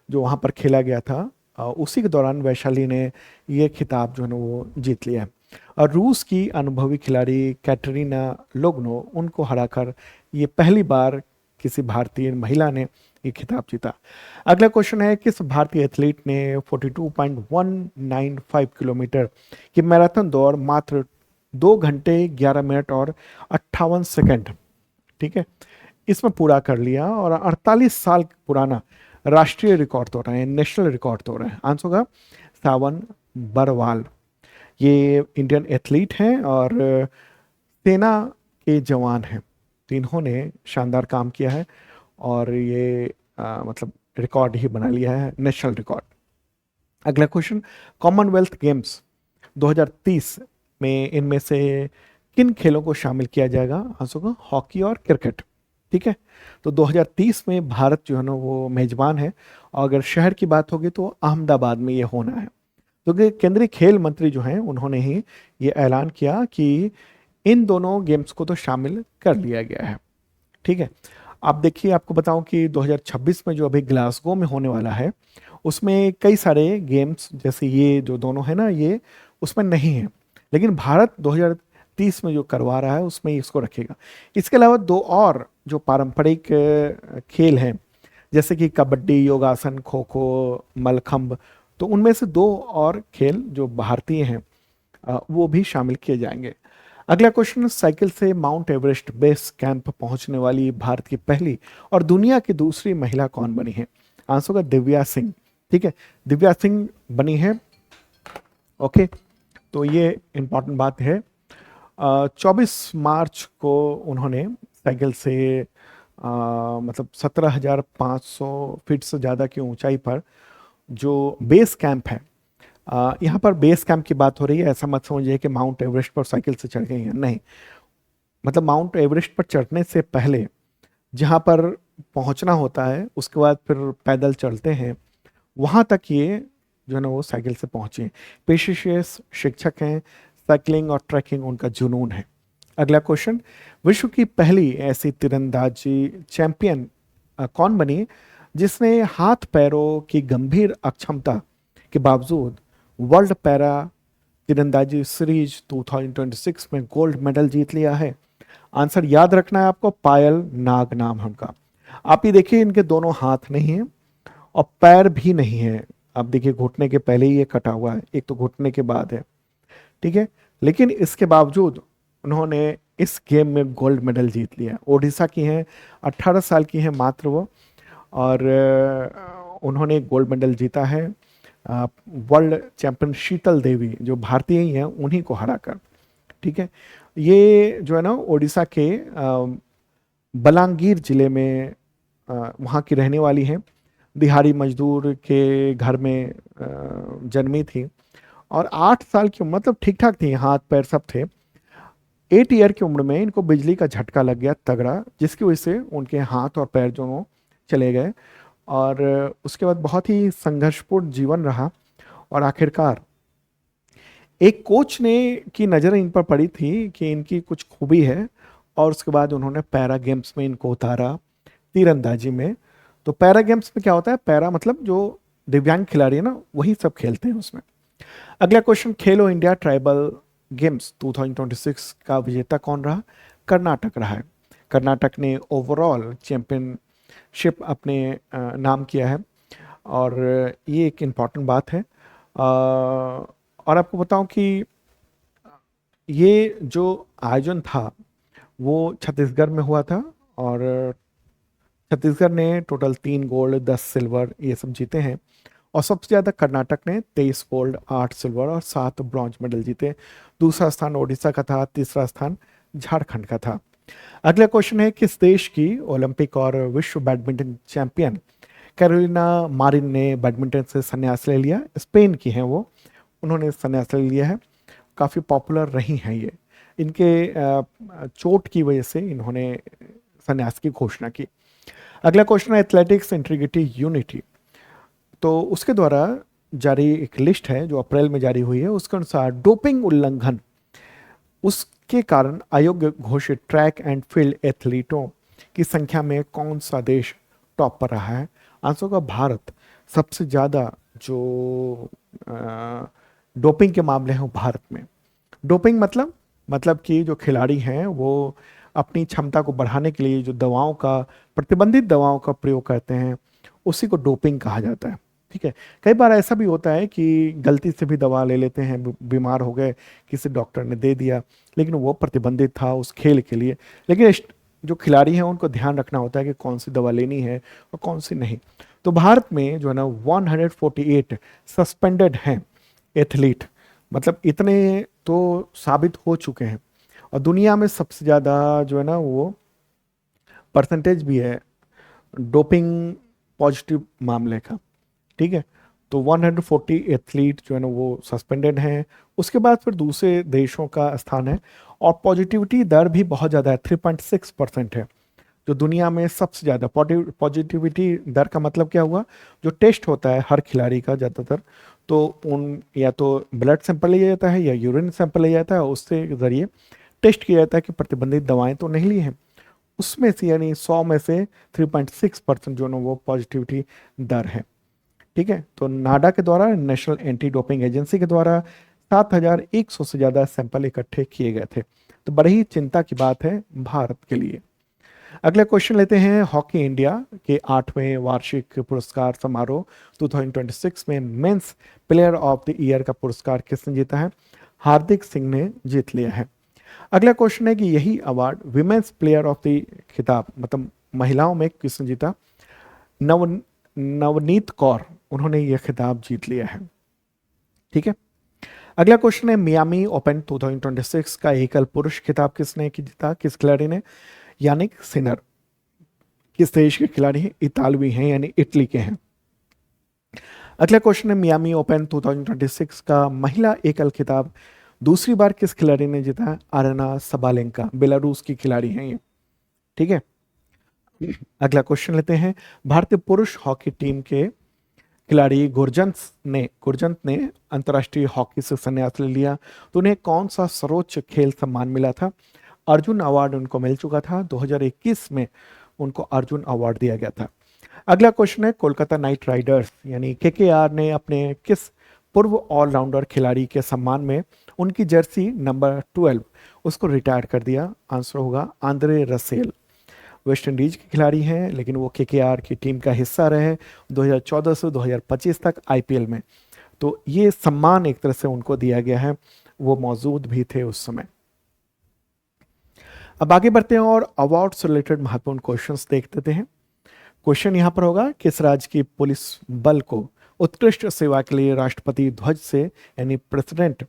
जो वहाँ पर खेला गया था, उसी के दौरान वैशाली ने ये खिताब जो है ना वो जीत लिया है। और रूस की अनुभवी खिलाड़ी कैटरीना लोग्नो उनको हराकर ये पहली बार किसी भारतीय महिला ने ये खिताब जीता। अगला क्वेश्चन है, किस भारतीय एथलीट ने 42.195 किलोमीटर की मैराथन दौड़ मात्र 2 घंटे 11 मिनट और 58 सेकंड, ठीक है, इसमें पूरा कर लिया और 48 साल पुराना राष्ट्रीय रिकॉर्ड तोड़ रहे हैं, नेशनल रिकॉर्ड तोड़ रहे हैं? आंसर होगा सावन बरवाल। ये इंडियन एथलीट हैं और सेना के जवान हैं, तो इन्होंने शानदार काम किया है और ये मतलब रिकॉर्ड ही बना लिया है, नेशनल रिकॉर्ड। अगला क्वेश्चन, कॉमनवेल्थ गेम्स 2030 में इनमें से किन खेलों को शामिल किया जाएगा? आंसर होगा हॉकी और क्रिकेट, ठीक है। तो 2030 में भारत जो है ना वो मेजबान है, और अगर शहर की बात होगी तो अहमदाबाद में ये होना है। तो केंद्रीय खेल मंत्री जो हैं उन्होंने ही ये ऐलान किया कि इन दोनों गेम्स को तो शामिल कर लिया गया है, ठीक है। आप देखिए, आपको बताऊं कि 2026 में जो अभी ग्लासगो में होने वाला है उसमें कई सारे गेम्स जैसे ये जो दोनों है ना ये उसमें नहीं है, लेकिन भारत 2030 में जो करवा रहा है उसमें इसको रखेगा। इसके अलावा दो और जो पारंपरिक खेल हैं जैसे कि कबड्डी, योगासन, खो खो, मलखंब, तो उनमें से दो और खेल जो भारतीय हैं वो भी शामिल किए जाएंगे। अगला क्वेश्चन, साइकिल से माउंट एवरेस्ट बेस कैंप पहुंचने वाली भारत की पहली और दुनिया की दूसरी महिला कौन बनी है? आंसर होगा दिव्या सिंह, ठीक है, दिव्या सिंह बनी है। ओके, तो ये इंपॉर्टेंट बात है। 24 मार्च को उन्होंने साइकिल से मतलब 17,500 फीट से ज़्यादा की ऊंचाई पर जो बेस कैंप है, यहाँ पर बेस कैंप की बात हो रही है, ऐसा मत समझिए कि माउंट एवरेस्ट पर साइकिल से चढ़ गई हैं, नहीं। मतलब माउंट एवरेस्ट पर चढ़ने से पहले जहाँ पर पहुँचना होता है उसके बाद फिर पैदल चलते हैं, वहाँ तक ये जो है ना वो साइकिल से पहुँचे। पेशे से शिक्षक हैं, साइकिलिंग और ट्रैकिंग उनका जुनून है। अगला क्वेश्चन, विश्व की पहली ऐसी तीरंदाजी चैंपियन कौन बनी जिसने हाथ पैरों की गंभीर अक्षमता के बावजूद वर्ल्ड पैरा तीरंदाजी सीरीज 2026 में गोल्ड मेडल जीत लिया है? आंसर याद रखना है आपको, पायल नाग नाम है उनका। आप ये देखिए, इनके दोनों हाथ नहीं हैं और पैर भी नहीं है। आप देखिए, घुटने के पहले ही ये कटा हुआ है, एक तो घुटने के बाद है, ठीक है, लेकिन इसके बावजूद उन्होंने इस गेम में गोल्ड मेडल जीत लिया। ओडिशा की हैं, 18 साल की हैं मात्र वो, और उन्होंने गोल्ड मेडल जीता है वर्ल्ड चैंपियन शीतल देवी जो भारतीय ही हैं उन्हीं को हराकर, ठीक है। ये जो है ना ओडिशा के बलांगीर जिले में वहाँ की रहने वाली हैं, दिहाड़ी मजदूर के घर में जन्मी थी और 8 साल की उम्र, मतलब ठीक ठाक थी, हाथ पैर सब थे। 8 ईयर की उम्र में इनको बिजली का झटका लग गया तगड़ा, जिसकी वजह से उनके हाथ और पैर दोनों चले गए और उसके बाद बहुत ही संघर्षपूर्ण जीवन रहा और आखिरकार एक कोच ने की नज़र इन पर पड़ी थी कि इनकी कुछ खूबी है और उसके बाद उन्होंने पैरा गेम्स में इनको उतारा तीरंदाजी में। तो पैरा गेम्स में क्या होता है, पैरा मतलब जो दिव्यांग खिलाड़ी है ना वही सब खेलते हैं उसमें। अगला क्वेश्चन, खेलो इंडिया ट्राइबल गेम्स 2026 का विजेता कौन रहा? कर्नाटक रहा है। कर्नाटक ने ओवरऑल चैंपियनशिप अपने नाम किया है और ये एक इम्पॉर्टेंट बात है। और आपको बताऊं कि ये जो आयोजन था वो छत्तीसगढ़ में हुआ था और छत्तीसगढ़ ने टोटल 3 गोल्ड 10 सिल्वर ये सब जीते हैं और सबसे ज़्यादा कर्नाटक ने 23 गोल्ड 8 सिल्वर और 7 ब्रॉन्ज मेडल जीते। दूसरा स्थान ओडिशा का था, तीसरा स्थान झारखंड का था। अगला क्वेश्चन है, किस देश की ओलंपिक और विश्व बैडमिंटन चैंपियन कैरोलिना मारिन ने बैडमिंटन से संन्यास ले लिया? स्पेन की हैं वो, उन्होंने संन्यास ले लिया है। काफ़ी पॉपुलर रही हैं ये, इनके चोट की वजह से इन्होंने संन्यास की घोषणा की। अगला क्वेश्चन है, एथलेटिक्स इंटीग्रिटी यूनिटी, तो उसके द्वारा जारी एक लिस्ट है जो अप्रैल में जारी हुई है, उसके अनुसार डोपिंग उल्लंघन उसके कारण अयोग्य घोषित ट्रैक एंड फील्ड एथलीटों की संख्या में कौन सा देश टॉप पर रहा है? आंसर का भारत। सबसे ज़्यादा जो डोपिंग के मामले हैं वो भारत में, डोपिंग मतलब कि जो खिलाड़ी हैं वो अपनी क्षमता को बढ़ाने के लिए जो दवाओं का, प्रतिबंधित दवाओं का प्रयोग करते हैं, उसी को डोपिंग कहा जाता है। ठीक है। कई बार ऐसा भी होता है कि गलती से भी दवा ले लेते हैं, बीमार हो गए, किसी डॉक्टर ने दे दिया, लेकिन वो प्रतिबंधित था उस खेल के लिए। लेकिन जो खिलाड़ी हैं उनको ध्यान रखना होता है कि कौन सी दवा लेनी है और कौन सी नहीं। तो भारत में जो है ना 148 सस्पेंडेड हैं एथलीट, मतलब इतने तो साबित हो चुके हैं। और दुनिया में सबसे ज़्यादा जो है ना वो परसेंटेज भी है डोपिंग पॉजिटिव मामले का। ठीक है। तो 140 एथलीट जो है ना वो सस्पेंडेड हैं। उसके बाद फिर दूसरे देशों का स्थान है। और पॉजिटिविटी दर भी बहुत ज़्यादा है, 3.6% है, जो दुनिया में सबसे ज़्यादा। पॉजिटिविटी दर का मतलब क्या हुआ, जो टेस्ट होता है हर खिलाड़ी का ज़्यादातर, तो उन या तो ब्लड सैंपल लिया जाता है या यूरिन सैंपल लिया जाता है, उससे जरिए टेस्ट किया जाता है कि प्रतिबंधित दवाएं तो नहीं ली हैं। उसमें से यानी 100 में से 3.6% जो ना वो पॉजिटिविटी दर है। ठीक है। तो नाडा के द्वारा, नेशनल एंटी डोपिंग एजेंसी के द्वारा 7,100 से ज़्यादा सैंपल इकट्ठे किए गए थे। तो बड़ी ही चिंता की बात है भारत के लिए। अगला क्वेश्चन लेते हैं। हॉकी इंडिया के 8वें वार्षिक पुरस्कार समारोह 2026 में men's player of the year का पुरस्कार किसने जीता है? हार्दिक सिंह ने जीत लिया है। अगला क्वेश्चन है कि यही award women's player of the खिताब, मतलब महिलाओं में किसने जीता? नव नवनीत कौर, उन्होंने यह खिताब जीत लिया है। ठीक है। अगला क्वेश्चन है मियामी ओपन 2026 का एकल पुरुष खिताब किसने जीता, किस खिलाड़ी ने? Jannik Sinner. किस देश के खिलाड़ी हैं? इतालवी हैं, यानी इटली के हैं। अगला क्वेश्चन है मियामी ओपन 2026 का महिला एकल खिताब दूसरी बार किस खिलाड़ी ने जीता है? आरेना सबालेंका, बेलारूस की खिलाड़ी हैं ये। ठीक है। अगला क्वेश्चन लेते हैं। भारतीय पुरुष हॉकी टीम के खिलाड़ी गुरजंत ने अंतर्राष्ट्रीय हॉकी से संन्यास ले लिया, तो उन्हें कौन सा सर्वोच्च खेल सम्मान मिला था? अर्जुन अवार्ड उनको मिल चुका था, 2021 में उनको अर्जुन अवार्ड दिया गया था। अगला क्वेश्चन है कोलकाता नाइट राइडर्स यानी केकेआर ने अपने किस पूर्व ऑलराउंडर खिलाड़ी के सम्मान में उनकी जर्सी नंबर 12 उसको रिटायर कर दिया? आंसर होगा आंद्रे रसेल। वेस्ट इंडीज के खिलाड़ी हैं, लेकिन वो केकेआर की टीम का हिस्सा रहे 2014 से 2025 तक आईपीएल में। तो ये सम्मान एक तरह से उनको दिया गया है, वो मौजूद भी थे उस समय। अब आगे बढ़ते हैं और अवार्ड से रिलेटेड महत्वपूर्ण क्वेश्चंस देख लेते हैं। क्वेश्चन यहां पर होगा, किस राज्य की पुलिस बल को उत्कृष्ट सेवा के लिए राष्ट्रपति ध्वज से यानी प्रेसिडेंट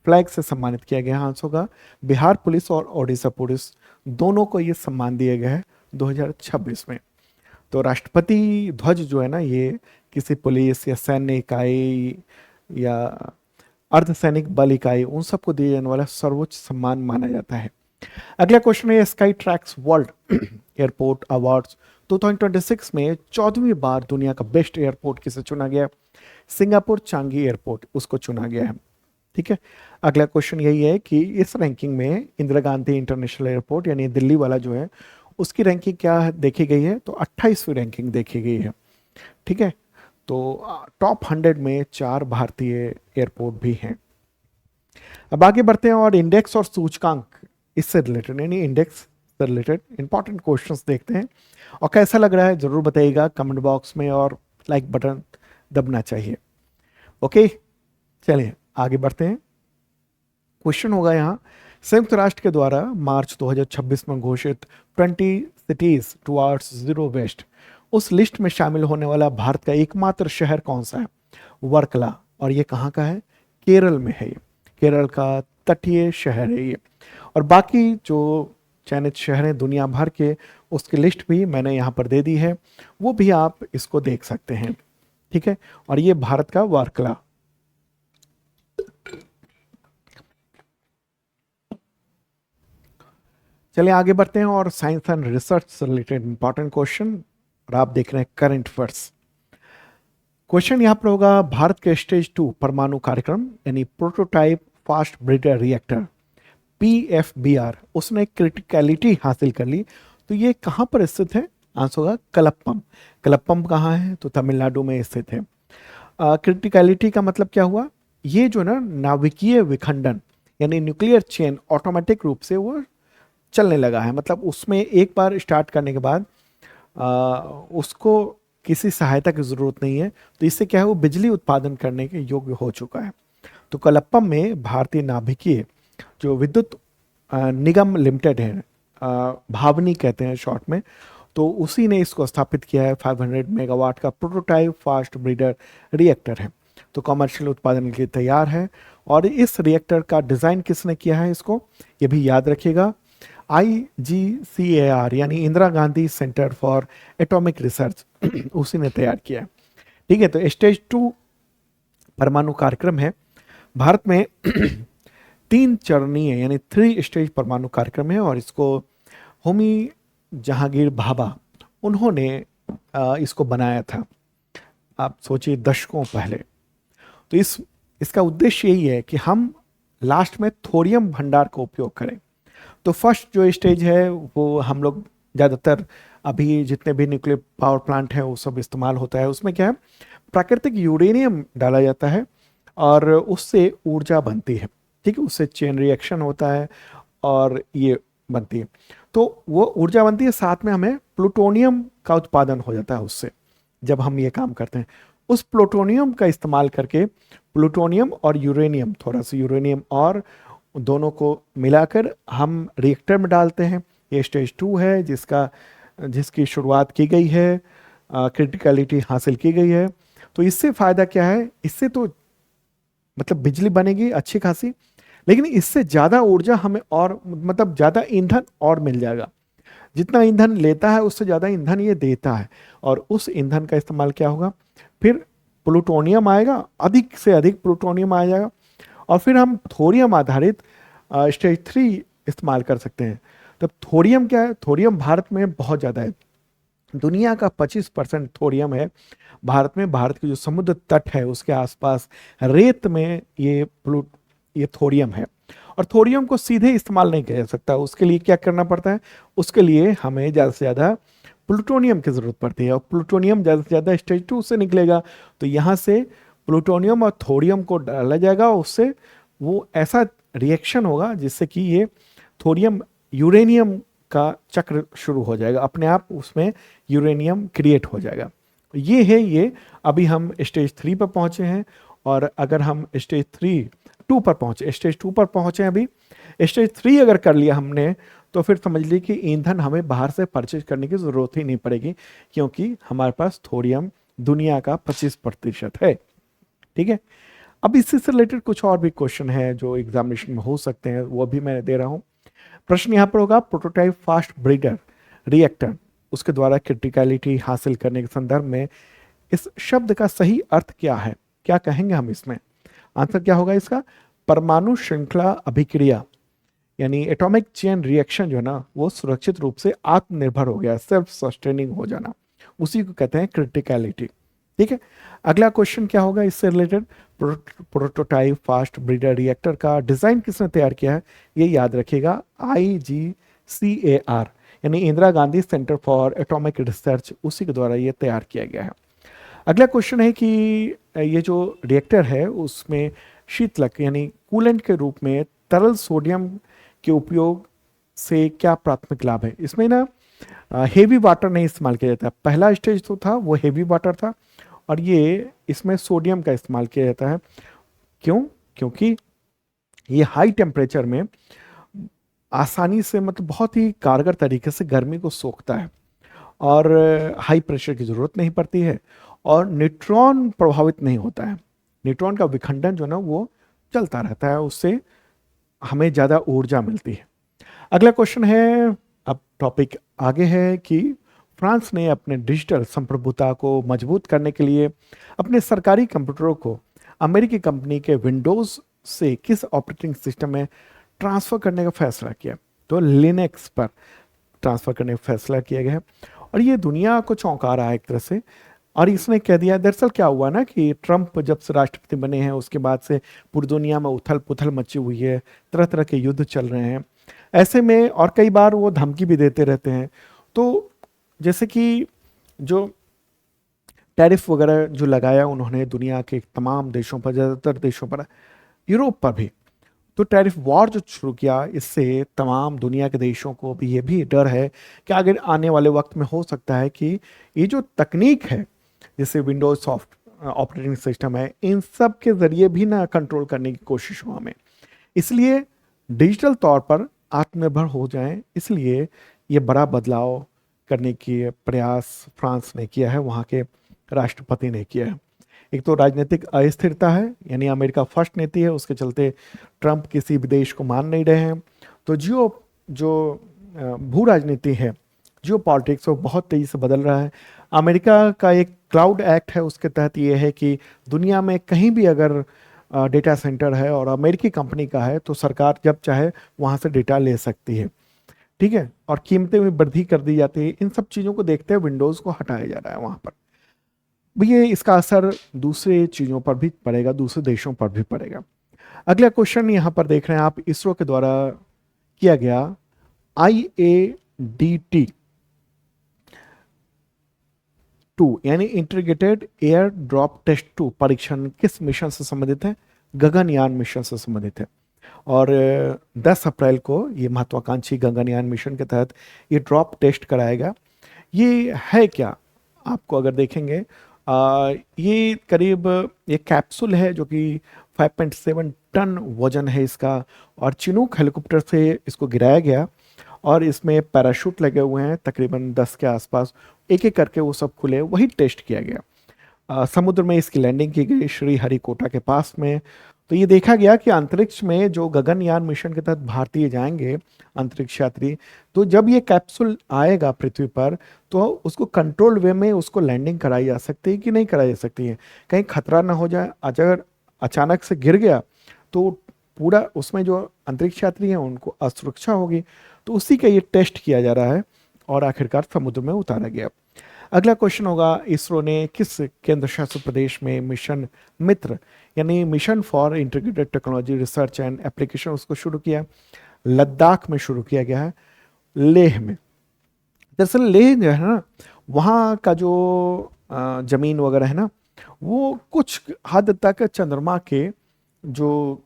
फ्लैग से सम्मानित किया गया? आंसर होगा बिहार पुलिस और ओडिशा पुलिस, दोनों को ये सम्मान दिया गया है 2026 में। तो राष्ट्रपति ध्वज जो है ना, ये किसी पुलिस या सैन्य इकाई या अर्धसैनिक बल इकाई, उन सबको दिए जाने वाला सर्वोच्च सम्मान माना जाता है। अगला क्वेश्चन है sky tracks world airport awards 2026 में 14वीं बार दुनिया का बेस्ट एयरपोर्ट किसे चुना गया? सिंगापुर चांगी एयरपोर्ट उसको चुना गया है। ठीक है। अगला क्वेश्चन यही है कि इस रैंकिंग में इंदिरा गांधी इंटरनेशनल एयरपोर्ट यानी दिल्ली वाला जो है उसकी रैंकिंग क्या देखी गई है? तो 28वीं रैंकिंग देखी गई है। ठीक है। तो टॉप 100 में 4 भारतीय एयरपोर्ट भी हैं। अब आगे बढ़ते हैं और इंडेक्स और सूचकांक इससे रिलेटेड यानी इंडेक्स से रिलेटेड इंपॉर्टेंट क्वेश्चंस देखते हैं। और कैसा लग रहा है जरूर बताइएगा कमेंट बॉक्स में, और लाइक बटन दबना चाहिए। ओके, चलिए आगे बढ़ते हैं। क्वेश्चन होगा यहाँ, संयुक्त राष्ट्र के द्वारा मार्च 2026 में घोषित 20 सिटीज टुवार्ड्स जीरो वेस्ट उस लिस्ट में शामिल होने वाला भारत का एकमात्र शहर कौन सा है? वर्कला। और ये कहाँ का है? केरल में है ये। केरल का तटीय शहर है ये। और बाकी जो चयनित शहर हैं दुनिया भर के, उसकी लिस्ट भी मैंने यहाँ पर दे दी है, वो भी आप इसको देख सकते हैं। ठीक है। और ये भारत का वर्कला। चलिए आगे बढ़ते हैं और साइंस एंड रिसर्च से रिलेटेड इंपॉर्टेंट क्वेश्चन, और आप देख रहे हैं करंट अफेयर्स। क्वेश्चन यहां पर होगा, भारत के स्टेज 2 परमाणु कार्यक्रम यानी prototype fast bladder reactor PFBR उसने क्रिटिकलिटी हासिल कर ली, तो ये कहां पर स्थित है? आंसर होगा कलप्पम। कलप्पम कहाँ है? तो तमिलनाडु में स्थित है। क्रिटिकलिटी का मतलब क्या हुआ? ये जो ना नाभिकीय विखंडन यानी न्यूक्लियर चेन ऑटोमेटिक रूप से वो चलने लगा है। मतलब उसमें एक बार स्टार्ट करने के बाद उसको किसी सहायता की ज़रूरत नहीं है। तो इससे क्या है, वो बिजली उत्पादन करने के योग्य हो चुका है। तो कलप्पम में भारतीय नाभिकीय जो विद्युत निगम लिमिटेड है, भावनी कहते हैं शॉर्ट में, तो उसी ने इसको स्थापित किया है। 500 मेगावाट का प्रोटोटाइप फास्ट ब्रीडर रिएक्टर है, तो कमर्शियल उत्पादन के लिए तैयार है। और इस रिएक्टर का डिज़ाइन किसने किया है, इसको ये भी याद रखिएगा, IGCAR यानी Indira Gandhi centre for atomic research उसी ने तैयार किया है। ठीक है, तो स्टेज 2 परमाणु कार्यक्रम है। भारत में 3 चरणीय यानी 3 स्टेज परमाणु कार्यक्रम है, और इसको होमी जहांगीर भाभा उन्होंने इसको बनाया था। आप सोचिए दशकों पहले। तो इसका उद्देश्य यही है कि हम लास्ट में थोरियम भंडार का उपयोग करें। तो फर्स्ट जो स्टेज है वो हम लोग ज़्यादातर अभी जितने भी न्यूक्लियर पावर प्लांट हैं वो सब इस्तेमाल होता है। उसमें क्या है, प्राकृतिक यूरेनियम डाला जाता है और उससे ऊर्जा बनती है। ठीक है, उससे चेन रिएक्शन होता है और ये बनती है। तो वो ऊर्जा बनती है, साथ में हमें प्लूटोनियम का उत्पादन हो जाता है उससे, जब हम ये काम करते हैं। उस प्लूटोनियम का इस्तेमाल करके प्लूटोनियम और यूरेनियम, थोड़ा सा यूरेनियम और दोनों को मिलाकर हम रिएक्टर में डालते हैं। ये स्टेज 2 है जिसकी शुरुआत की गई है, क्रिटिकलिटी हासिल की गई है। तो इससे फ़ायदा क्या है, इससे तो मतलब बिजली बनेगी अच्छी खासी, लेकिन इससे ज़्यादा ऊर्जा हमें और मतलब ज़्यादा ईंधन और मिल जाएगा। जितना ईंधन लेता है उससे ज़्यादा ईंधन ये देता है, और उस ईंधन का इस्तेमाल क्या होगा, फिर प्लूटोनियम आएगा, अधिक से अधिक प्लूटोनियम आ जाएगा, और फिर हम थोरियम आधारित स्टेज 3 इस्तेमाल कर सकते हैं। तब थोरियम क्या है, थोरियम भारत में बहुत ज़्यादा है। दुनिया का 25% थोरियम है भारत में। भारत के जो समुद्र तट है उसके आसपास रेत में ये थोरियम है। और थोरियम को सीधे इस्तेमाल नहीं किया जा सकता, उसके लिए क्या करना पड़ता है, उसके लिए हमें ज़्यादा से ज़्यादा प्लूटोनियम की ज़रूरत पड़ती है, और प्लूटोनियम ज़्यादा से ज़्यादा स्टेज 2 से निकलेगा। तो यहाँ से प्लूटोनियम और थोरियम को डाला जाएगा, उससे वो ऐसा रिएक्शन होगा जिससे कि ये थोरियम यूरेनियम का चक्र शुरू हो जाएगा, अपने आप उसमें यूरेनियम क्रिएट हो जाएगा। ये है ये। अभी हम स्टेज 3 पर पहुंचे हैं, और अगर हम स्टेज 2 पर पहुंचे, स्टेज 2 पर पहुंचे अभी, स्टेज 3 अगर कर लिया हमने, तो फिर समझ लीजिए कि ईंधन हमें बाहर से परचेज करने की ज़रूरत ही नहीं पड़ेगी, क्योंकि हमारे पास थोरियम दुनिया का 25% है। ठीक है, अब इससे रिलेटेड कुछ और भी क्वेश्चन है जो एग्जामिनेशन में हो सकते हैं, वो भी मैं दे रहा हूँ। प्रश्न यहाँ पर होगा, प्रोटोटाइप फास्ट ब्रीडर रिएक्टर उसके द्वारा क्रिटिकलिटी हासिल करने के संदर्भ में इस शब्द का सही अर्थ क्या है, क्या कहेंगे हम इसमें। आंसर क्या होगा इसका, परमाणु श्रृंखला अभिक्रिया यानी एटॉमिक चेन रिएक्शन जो है ना, वो सुरक्षित रूप से आत्मनिर्भर हो गया, सेल्फ सस्टेनिंग हो जाना, उसी को कहते हैं क्रिटिकलिटी। ठीक है, अगला क्वेश्चन क्या होगा इससे related, prototype fast breeder reactor का डिजाइन किसने तैयार किया है, ये याद रखिएगा, IGCAR यानी Indira Gandhi centre for atomic research, उसी के द्वारा ये तैयार किया गया है। अगला क्वेश्चन है कि ये जो रिएक्टर है उसमें शीतलक यानी कूलेंट के रूप में तरल सोडियम के उपयोग से क्या प्राथमिक लाभ है। इसमें ना हेवी वाटर नहीं इस्तेमाल किया जाता है। पहला स्टेज तो था वो हेवी वाटर था, और ये इसमें सोडियम का इस्तेमाल किया जाता है। क्यों, क्योंकि ये हाई टेम्परेचर में आसानी से मतलब बहुत ही कारगर तरीके से गर्मी को सोखता है, और हाई प्रेशर की ज़रूरत नहीं पड़ती है, और न्यूट्रॉन प्रभावित नहीं होता है। न्यूट्रॉन का विखंडन जो ना वो चलता रहता है, उससे हमें ज़्यादा ऊर्जा मिलती है। अगला क्वेश्चन है, अब टॉपिक आगे है कि फ्रांस ने अपने डिजिटल संप्रभुता को मजबूत करने के लिए अपने सरकारी कंप्यूटरों को अमेरिकी कंपनी के विंडोज़ से किस ऑपरेटिंग सिस्टम में ट्रांसफ़र करने का फैसला किया। तो लिनक्स पर ट्रांसफ़र करने का फैसला किया गया है, और ये दुनिया को चौंका रहा है एक तरह से। और इसने कह दिया, दरअसल क्या हुआ ना कि ट्रंप जब से राष्ट्रपति बने हैं उसके बाद से पूरी दुनिया में उथल पुथल मची हुई है, तरह तरह के युद्ध चल रहे हैं। ऐसे में और कई बार वो धमकी भी देते रहते हैं। तो जैसे कि जो टैरिफ वगैरह जो लगाया उन्होंने दुनिया के तमाम देशों पर, ज़्यादातर देशों पर, यूरोप पर भी, तो टैरिफ वॉर जो शुरू किया, इससे तमाम दुनिया के देशों को भी ये भी डर है कि आगे आने वाले वक्त में हो सकता है कि ये जो तकनीक है, जैसे विंडोज सॉफ्ट ऑपरेटिंग सिस्टम है, इन सब के जरिए भी ना कंट्रोल करने की कोशिश हो हमें। इसलिए डिजिटल तौर पर आत्मनिर्भर हो जाएं, इसलिए ये बड़ा बदलाव करने की प्रयास फ्रांस ने किया है, वहाँ के राष्ट्रपति ने किया है। एक तो राजनीतिक अस्थिरता है, यानी अमेरिका फर्स्ट नीति है, उसके चलते ट्रंप किसी भी देश को मान नहीं रहे हैं। तो जो भू राजनीति है, जियो पॉलिटिक्स, वो बहुत तेजी से बदल रहा है। अमेरिका का एक क्लाउड एक्ट है, उसके तहत ये है कि दुनिया में कहीं भी अगर डेटा सेंटर है और अमेरिकी कंपनी का है, तो सरकार जब चाहे वहाँ से डेटा ले सकती है, ठीक है, और कीमतें में वृद्धि कर दी जाती है। इन सब चीज़ों को देखते हुए विंडोज़ को हटाया जा रहा है वहाँ पर भी। ये इसका असर दूसरे चीज़ों पर भी पड़ेगा, दूसरे देशों पर भी पड़ेगा। अगला क्वेश्चन यहाँ पर देख रहे हैं आप, इसरो के द्वारा किया गया IADT 2 यानी इंटीग्रेटेड एयर ड्रॉप टेस्ट 2 परीक्षण किस मिशन से संबंधित है? गगनयान मिशन से संबंधित है। और 10 अप्रैल को ये महत्वाकांक्षी गगनयान मिशन के तहत ये ड्रॉप टेस्ट कराएगा। ये है क्या, आपको अगर देखेंगे ये करीब एक कैप्सूल है जो कि 5.7 टन वजन है इसका, और चिनूक हेलीकॉप्टर से इसको गिराया गया और इसमें पैराशूट लगे हुए हैं तकरीबन 10 के आसपास, एक एक करके वो सब खुले, वही टेस्ट किया गया। समुद्र में इसकी लैंडिंग की गई श्री हरिकोटा के पास में। तो ये देखा गया कि अंतरिक्ष में जो गगनयान मिशन के तहत भारतीय जाएंगे अंतरिक्ष यात्री, तो जब ये कैप्सूल आएगा पृथ्वी पर, तो उसको कंट्रोल वे में उसको लैंडिंग कराई जा सकती है कि नहीं कराई जा सकती है, कहीं खतरा ना हो जाए। अगर अचानक से गिर गया तो पूरा उसमें जो अंतरिक्ष यात्री हैं उनको असुरक्षा होगी। तो उसी का ये टेस्ट किया जा रहा है और आखिरकार समुद्र में उतारा गया। अगला क्वेश्चन होगा, इसरो ने किस केंद्र शासित प्रदेश में मिशन मित्र यानी mission for integrated technology research and application उसको शुरू किया? लद्दाख में शुरू किया गया है, लेह में। दरअसल लेह जो है ना, वहाँ का जो जमीन वगैरह है ना, वो कुछ हद तक चंद्रमा के जो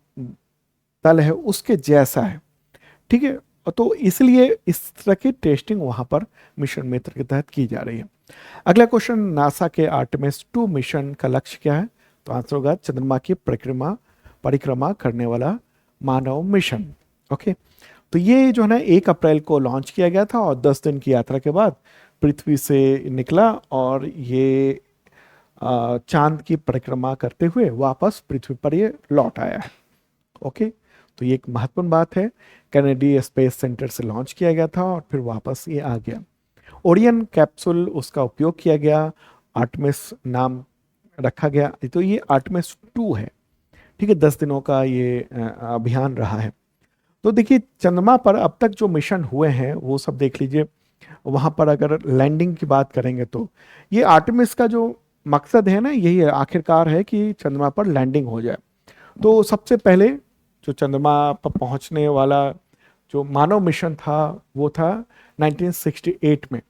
तल है उसके जैसा है, ठीक है। तो इसलिए इस तरह की टेस्टिंग वहां पर मिशन मित्र के तहत की जा रही है। अगला क्वेश्चन, नासा के आर्टेमिस 2 मिशन का लक्ष्य क्या है? तो आंसर होगा चंद्रमा की परिक्रमा करने वाला मानव मिशन। ओके, तो ये जो है ना 1 अप्रैल को लॉन्च किया गया था और 10 दिन की यात्रा के बाद पृथ्वी से निकला और ये चांद की परिक्रमा करते हुए वापस पृथ्वी पर ये लौट आया है। ओके, तो ये एक महत्वपूर्ण बात है। कैनेडी स्पेस सेंटर से लॉन्च किया गया था और फिर वापस ये आ गया। ओरियन कैप्सूल उसका उपयोग किया गया, आर्टेमिस नाम रखा गया। तो ये आर्टेमिस 2 है, ठीक है, 10 दिनों का ये अभियान रहा है। तो देखिए चंद्रमा पर अब तक जो मिशन हुए हैं वो सब देख लीजिए। वहाँ पर अगर लैंडिंग की बात करेंगे तो ये आर्टेमिस का जो मकसद है ना, यही है आखिरकार है कि चंद्रमा पर लैंडिंग हो जाए। तो सबसे पहले जो चंद्रमा पर पहुंचने वाला जो मानव मिशन था वो था 1968 में,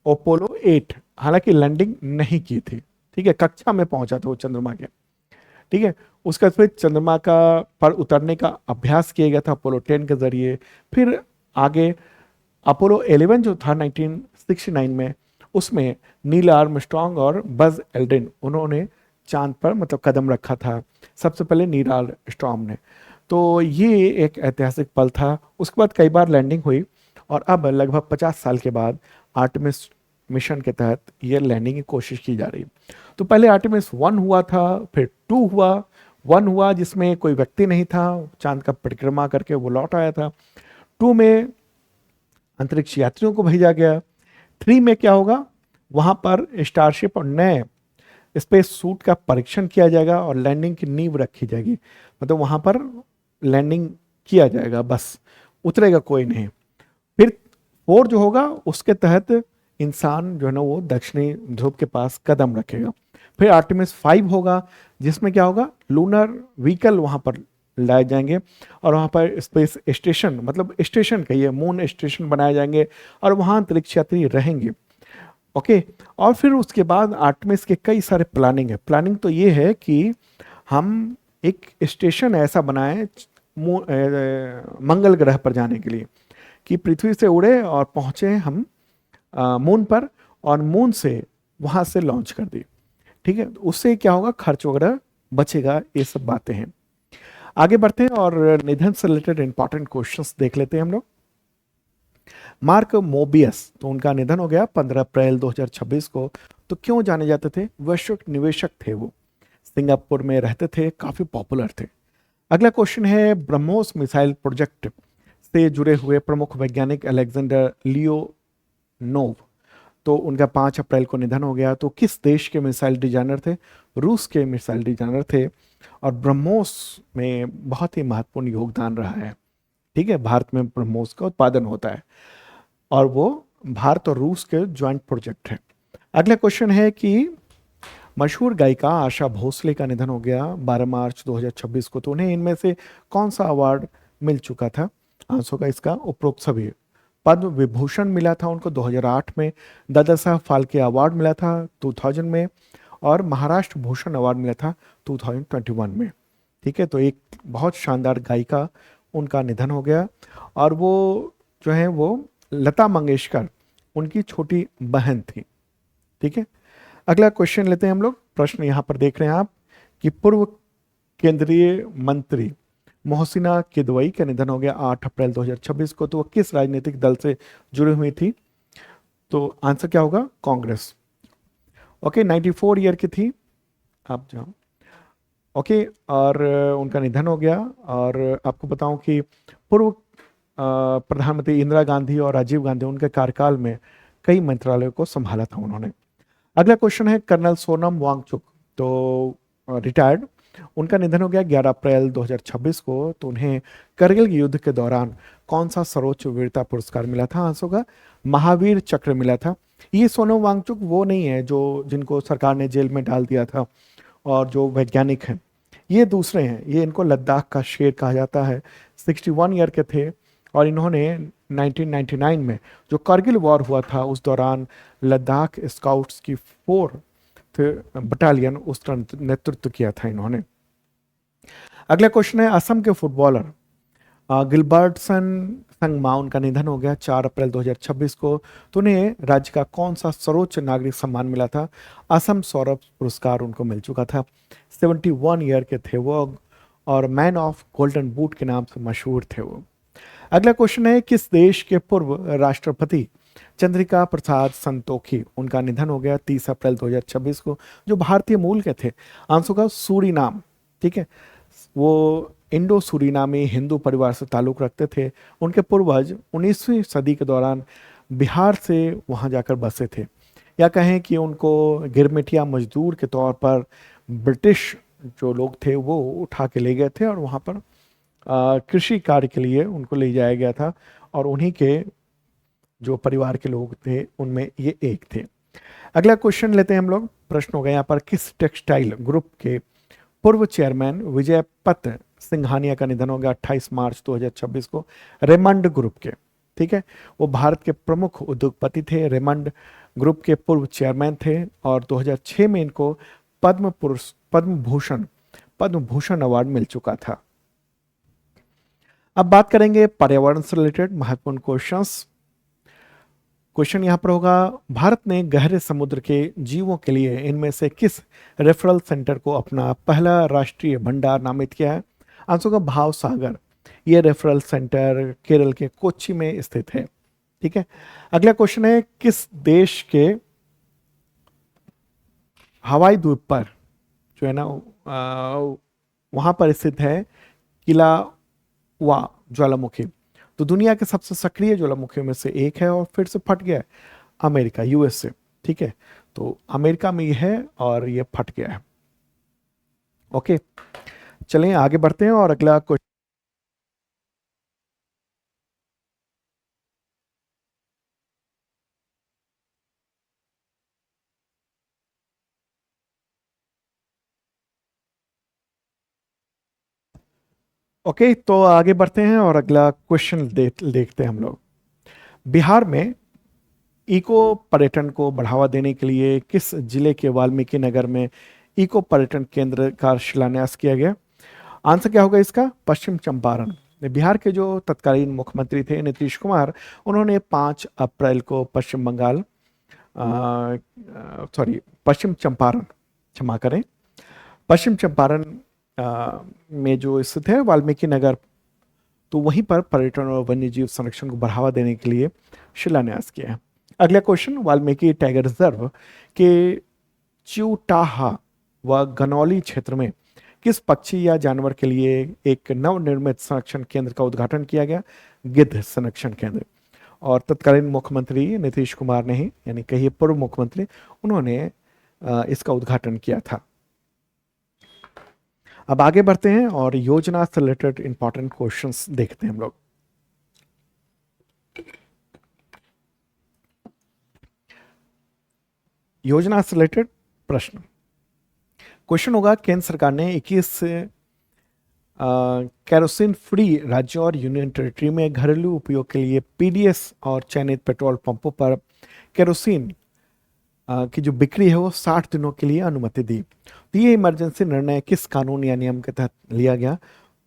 अपोलो 8। हालांकि लैंडिंग नहीं की थी, ठीक है, कक्षा में पहुंचा था वो चंद्रमा के, ठीक है। उसका फिर चंद्रमा का पर उतरने का अभ्यास किया गया था अपोलो 10 के जरिए। फिर आगे अपोलो 11 जो था 1969 में, उसमें नील आर्मस्ट्रॉन्ग और बज एल्ड्रिन उन्होंने चांद पर मतलब कदम रखा था, सबसे पहले नील आर्मस्ट्रॉन्ग ने। तो ये एक ऐतिहासिक पल था। उसके बाद कई बार लैंडिंग हुई और अब लगभग 50 साल के बाद आर्टेमिस मिशन के तहत ये लैंडिंग की कोशिश की जा रही है। तो पहले आर्टेमिस 1 हुआ था, फिर 2 हुआ। 1 हुआ जिसमें कोई व्यक्ति नहीं था, चांद का परिक्रमा करके वो लौट आया था। 2 में अंतरिक्ष यात्रियों को भेजा गया। 3 में क्या होगा, वहां पर स्टारशिप और नए स्पेस सूट का परीक्षण किया जाएगा और लैंडिंग की नींव रखी जाएगी। मतलब वहां पर लैंडिंग किया जाएगा, बस उतरेगा कोई नहीं। फिर 4 जो होगा उसके तहत इंसान जो है ना वो दक्षिणी ध्रुव के पास कदम रखेगा। फिर आर्टेमिस 5 होगा जिसमें क्या होगा, लूनर व्हीकल वहां पर लाए जाएंगे और वहां पर स्पेस स्टेशन, मतलब स्टेशन कहिए, मून स्टेशन बनाए जाएंगे और वहां अंतरिक्ष यात्री रहेंगे। ओके, और फिर उसके बाद आर्टेमिस के कई सारे प्लानिंग है। प्लानिंग तो ये है कि हम एक स्टेशन ऐसा बनाएं मंगल ग्रह पर जाने के लिए, कि पृथ्वी से उड़े और पहुंचे हम मून पर, और मून से वहां से लॉन्च कर दी। ठीक है, तो उससे क्या होगा, खर्च वगैरह बचेगा, ये सब बातें हैं। आगे बढ़ते हैं और निधन से रिलेटेड इंपॉर्टेंट क्वेश्चंस देख लेते हैं हम लोग। मार्क मोबियस, तो उनका निधन हो गया 15 अप्रैल 2026 को। तो क्यों जाने जाते थे, वैश्विक निवेशक थे वो, सिंगापुर में रहते थे, काफी पॉपुलर थे। अगला क्वेश्चन है, ब्रह्मोस मिसाइल प्रोजेक्ट से जुड़े हुए प्रमुख वैज्ञानिक अलेक्जेंडर लियोनोव, तो उनका 5 अप्रैल को निधन हो गया। तो किस देश के मिसाइल डिजाइनर थे, रूस के मिसाइल डिजाइनर थे, और ब्रह्मोस में बहुत ही महत्वपूर्ण योगदान रहा है। ठीक है, भारत में ब्रह्मोस का उत्पादन होता है और वो भारत और रूस के ज्वाइंट प्रोजेक्ट है। अगला क्वेश्चन है कि मशहूर गायिका आशा भोसले का निधन हो गया 12 मार्च 2026 को। तो उन्हें इनमें से कौन सा अवार्ड मिल चुका था, आंसर का इसका उपरोक्त सभी। पद्म विभूषण मिला था उनको 2008 में, दादा साहब फाल्के अवार्ड मिला था 2000 में, और महाराष्ट्र भूषण अवार्ड मिला था 2021 में। ठीक है, तो एक बहुत शानदार गायिका, उनका निधन हो गया। और वो जो है वो लता मंगेशकर उनकी छोटी बहन थी। ठीक है, अगला क्वेश्चन लेते हैं हम लोग। प्रश्न यहां पर देख रहे हैं आप कि पूर्व केंद्रीय मंत्री मोहसिना किदवई का निधन हो गया 8 अप्रैल 2026 को। तो वो किस राजनीतिक दल से जुड़ी हुई थी, तो आंसर क्या होगा, कांग्रेस। ओके, 94 ईयर की थी, आप जाओ। ओके, और उनका निधन हो गया। और आपको बताऊं कि पूर्व प्रधानमंत्री इंदिरा गांधी और राजीव गांधी, उनके कार्यकाल में कई मंत्रालयों को संभाला था उन्होंने। अगला क्वेश्चन है, कर्नल सोनम वांगचुक, तो रिटायर्ड, उनका निधन हो गया 11 अप्रैल 2026 को। तो उन्हें करगिल युद्ध के दौरान कौन सा सर्वोच्च वीरता पुरस्कार मिला था, आंसर होगा महावीर चक्र मिला था। ये सोनम वांगचुक वो नहीं है जो जिनको सरकार ने जेल में डाल दिया था, और जो वैज्ञानिक हैं ये दूसरे हैं। ये इनको लद्दाख का शेर कहा जाता है। 61 ईयर के थे, और इन्होंने 1999 में जो कारगिल वॉर हुआ था उस दौरान लद्दाख स्काउट्स की 4th बटालियन, उसका नेतृत्व किया था इन्होंने। अगला क्वेश्चन है, असम के फुटबॉलर गिलबर्टसन संगमा, उनका निधन हो गया 4 अप्रैल 2026 को। तो उन्हें राज्य का कौन सा सर्वोच्च नागरिक सम्मान मिला था, असम सौरभ पुरस्कार उनको मिल चुका था। 71 ईयर के थे वो, और मैन ऑफ गोल्डन बूट के नाम से मशहूर थे वो। अगला क्वेश्चन है, किस देश के पूर्व राष्ट्रपति चंद्रिका प्रसाद संतोखी, उनका निधन हो गया 30 अप्रैल 2026 को, जो भारतीय मूल के थे, आंसर का सूरीनाम। ठीक है, वो इंडो सूरीनामी हिंदू परिवार से ताल्लुक रखते थे। उनके पूर्वज 19वीं सदी के दौरान बिहार से वहां जाकर बसे थे, या कहें कि उनको गिरमिटिया मजदूर के तौर पर ब्रिटिश जो लोग थे वो उठा के ले गए थे, और वहां पर कृषि कार्य के लिए उनको ले जाया गया था, और उन्हीं के जो परिवार के लोग थे उनमें ये एक थे। अगला क्वेश्चन लेते हैं हम लोग। प्रश्न हो गया यहाँ पर, किस टेक्सटाइल ग्रुप के पूर्व चेयरमैन विजय पत सिंघानिया का निधन हो गया 28 मार्च 2026 को, रेमंड ग्रुप के। ठीक है, वो भारत के प्रमुख उद्योगपति थे, रेमंड ग्रुप के पूर्व चेयरमैन थे, और 2006 में इनको पद्म भूषण अवार्ड मिल चुका था। अब बात करेंगे पर्यावरण से रिलेटेड महत्वपूर्ण क्वेश्चंस। क्वेश्चन यहां पर होगा, भारत ने गहरे समुद्र के जीवों के लिए इनमें से किस रेफरल सेंटर को अपना पहला राष्ट्रीय भंडार नामित किया है, आंसर का भाव सागर। ये रेफरल सेंटर केरल के कोच्चि में स्थित है। ठीक है, अगला क्वेश्चन है, किस देश के हवाई द्वीप पर जो है ना वहां पर स्थित है किलावा ज्वालामुखी, तो दुनिया के सबसे सक्रिय ज्वालामुखियों में से एक है, और फिर से फट गया है, अमेरिका, यूएसए। ठीक है, तो अमेरिका में ये है और ये फट गया है। ओके, चलें आगे बढ़ते हैं और अगला क्वेश्चन। ओके, तो आगे बढ़ते हैं और अगला क्वेश्चन देखते हैं हम लोग। बिहार में इको पर्यटन को बढ़ावा देने के लिए किस जिले के वाल्मीकि नगर में इको पर्यटन केंद्र का शिलान्यास किया गया, आंसर क्या होगा इसका? पश्चिम चंपारण। बिहार के जो तत्कालीन मुख्यमंत्री थे नीतीश कुमार, उन्होंने 5 अप्रैल को पश्चिम बंगाल पश्चिम चंपारण, क्षमा करें, पश्चिम चंपारण में जो स्थित है वाल्मीकि नगर, तो वहीं पर पर्यटन और वन्यजीव संरक्षण को बढ़ावा देने के लिए शिलान्यास किया है। अगला क्वेश्चन, वाल्मीकि टाइगर रिजर्व के चिउटाहा व गनौली क्षेत्र में किस पक्षी या जानवर के लिए एक नवनिर्मित संरक्षण केंद्र का उद्घाटन किया गया? गिद्ध संरक्षण केंद्र। और तत्कालीन मुख्यमंत्री नीतीश कुमार ने ही, यानी कहिए पूर्व मुख्यमंत्री, उन्होंने इसका उद्घाटन किया था। अब आगे बढ़ते हैं और योजना से रिलेटेड इंपॉर्टेंट क्वेश्चंस देखते हैं हम लोग। योजना से रिलेटेड प्रश्न। क्वेश्चन होगा, केंद्र सरकार ने 21 केरोसिन फ्री राज्यों और यूनियन टेरिटरी में घरेलू उपयोग के लिए पीडीएस और चयनित पेट्रोल पंपों पर केरोसिन की जो बिक्री है वो 60 दिनों के लिए अनुमति दी। तो ये इमरजेंसी निर्णय किस कानून या नियम के तहत लिया गया?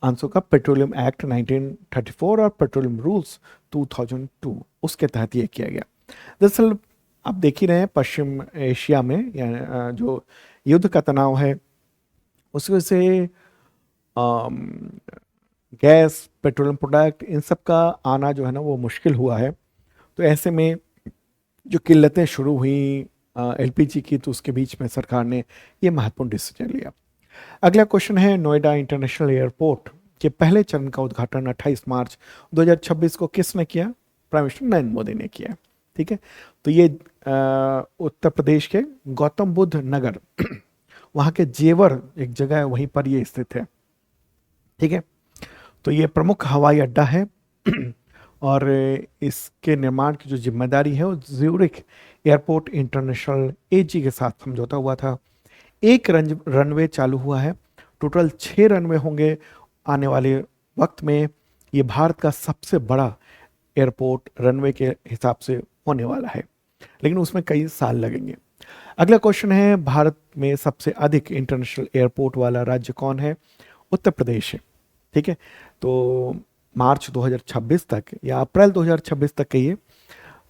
आंसर का पेट्रोलियम एक्ट 1934 और पेट्रोलियम रूल्स 2002, उसके तहत ये किया गया। दरअसल आप देख ही रहे हैं पश्चिम एशिया में या जो युद्ध का तनाव है उसकी वजह से गैस, पेट्रोलियम प्रोडक्ट, इन सब का आना जो है ना वो मुश्किल हुआ है। तो ऐसे में जो किल्लतें शुरू हुई एलपीजी की, तो उसके बीच में सरकार ने ये महत्वपूर्ण डिसीजन लिया। अगला क्वेश्चन है, नोएडा इंटरनेशनल एयरपोर्ट के पहले चरण का उद्घाटन 28 मार्च 2026 को किसने किया? प्राइम मिनिस्टर नरेंद्र मोदी ने किया। ठीक है, तो ये उत्तर प्रदेश के गौतम बुद्ध नगर वहाँ के जेवर एक जगह है, वहीं पर ये स्थित है। ठीक है, तो ये प्रमुख हवाई अड्डा है और इसके निर्माण की जो जिम्मेदारी है वो ज्यूरिख एयरपोर्ट इंटरनेशनल एजी के साथ समझौता हुआ था। एक रनवे चालू हुआ है, टोटल 6 रनवे होंगे आने वाले वक्त में। ये भारत का सबसे बड़ा एयरपोर्ट रनवे के हिसाब से होने वाला है, लेकिन उसमें कई साल लगेंगे। अगला क्वेश्चन है, भारत में सबसे अधिक इंटरनेशनल एयरपोर्ट वाला राज्य कौन है? उत्तर प्रदेश है। ठीक है, तो मार्च 2026 तक या अप्रैल 2026 तक कहिए,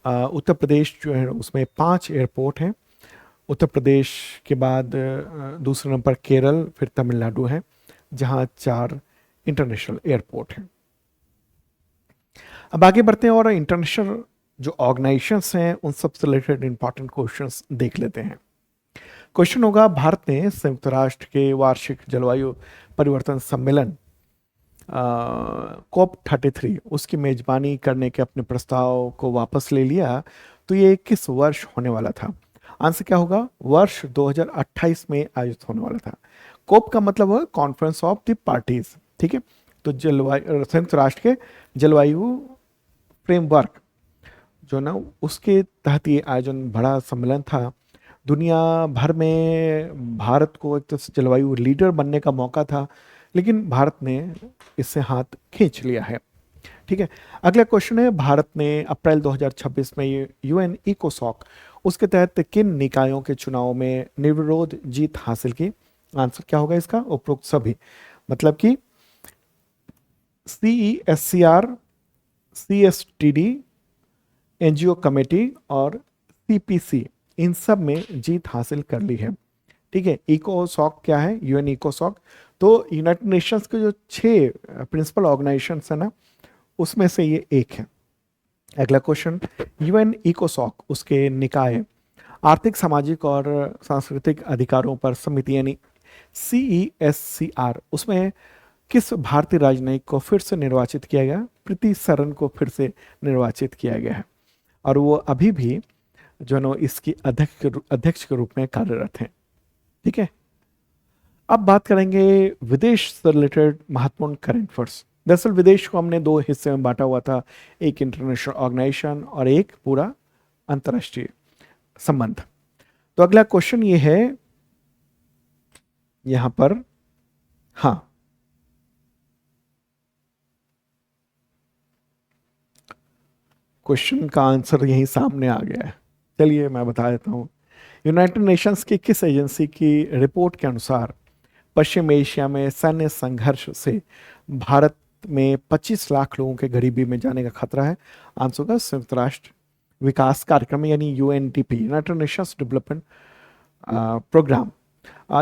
उत्तर प्रदेश जो है उसमें 5 एयरपोर्ट हैं। उत्तर प्रदेश के बाद दूसरे नंबर पर केरल, फिर तमिलनाडु है, जहां 4 इंटरनेशनल एयरपोर्ट हैं। अब आगे बढ़ते हैं और इंटरनेशनल जो ऑर्गेनाइजेशंस हैं उन सबसे रिलेटेड इंपॉर्टेंट क्वेश्चंस देख लेते हैं। क्वेश्चन होगा, भारत ने संयुक्त राष्ट्र के वार्षिक जलवायु परिवर्तन सम्मेलन COP33 उसकी मेजबानी करने के अपने प्रस्ताव को वापस ले लिया, तो ये किस वर्ष होने वाला था? आंसर क्या होगा? वर्ष 2028 में आयोजित होने वाला था। कोप का मतलब है कॉन्फ्रेंस ऑफ द पार्टीज। ठीक है, तो जलवायु संयुक्त राष्ट्र के जलवायु फ्रेमवर्क जो ना उसके तहत ये आयोजन बड़ा सम्मेलन था। दुनिया भर में भारत को एक तो जलवायु लीडर बनने का मौका था, लेकिन भारत ने इससे हाथ खींच लिया है। ठीक है, अगला क्वेश्चन है, भारत ने अप्रैल 2026 में यूएन इकोसॉक उसके तहत किन निकायों के चुनाव में निर्विरोध जीत हासिल की? आंसर क्या होगा इसका? उपरोक्त सभी, मतलब कि CESCR, CSTD, एनजीओ कमेटी और CPC, इन सब में जीत हासिल कर ली है। ठीक है, इकोसॉक क्या है? यूएन इकोसॉक तो यूनाइटेड नेशंस के जो 6 प्रिंसिपल ऑर्गेनाइजेशंस है ना, उसमें से ये एक है। अगला क्वेश्चन, यूएन इकोसॉक उसके निकाय आर्थिक, सामाजिक और सांस्कृतिक अधिकारों पर समिति यानी CESCR, उसमें किस भारतीय राजनयिक को फिर से निर्वाचित किया गया? प्रीति सरन को फिर से निर्वाचित किया गया है और वो अभी भी जो है इसकी अध्यक्ष के रूप में कार्यरत हैं। ठीक है, अब बात करेंगे विदेश से रिलेटेड महत्वपूर्ण करंट अफेयर्स। दरअसल विदेश को हमने 2 हिस्से में बांटा हुआ था, एक इंटरनेशनल ऑर्गेनाइजेशन और एक पूरा अंतर्राष्ट्रीय संबंध। तो अगला क्वेश्चन ये है यहां पर, हाँ, क्वेश्चन का आंसर यहीं सामने आ गया है। चलिए मैं बता देता हूं। यूनाइटेड नेशंस की किस एजेंसी की रिपोर्ट के अनुसार पश्चिम एशिया में सैन्य संघर्ष से भारत में 25 लाख लोगों के गरीबी में जाने का खतरा है। आंसर होगा संयुक्त राष्ट्र विकास कार्यक्रम यानी UNDP, United Nations Development Programme.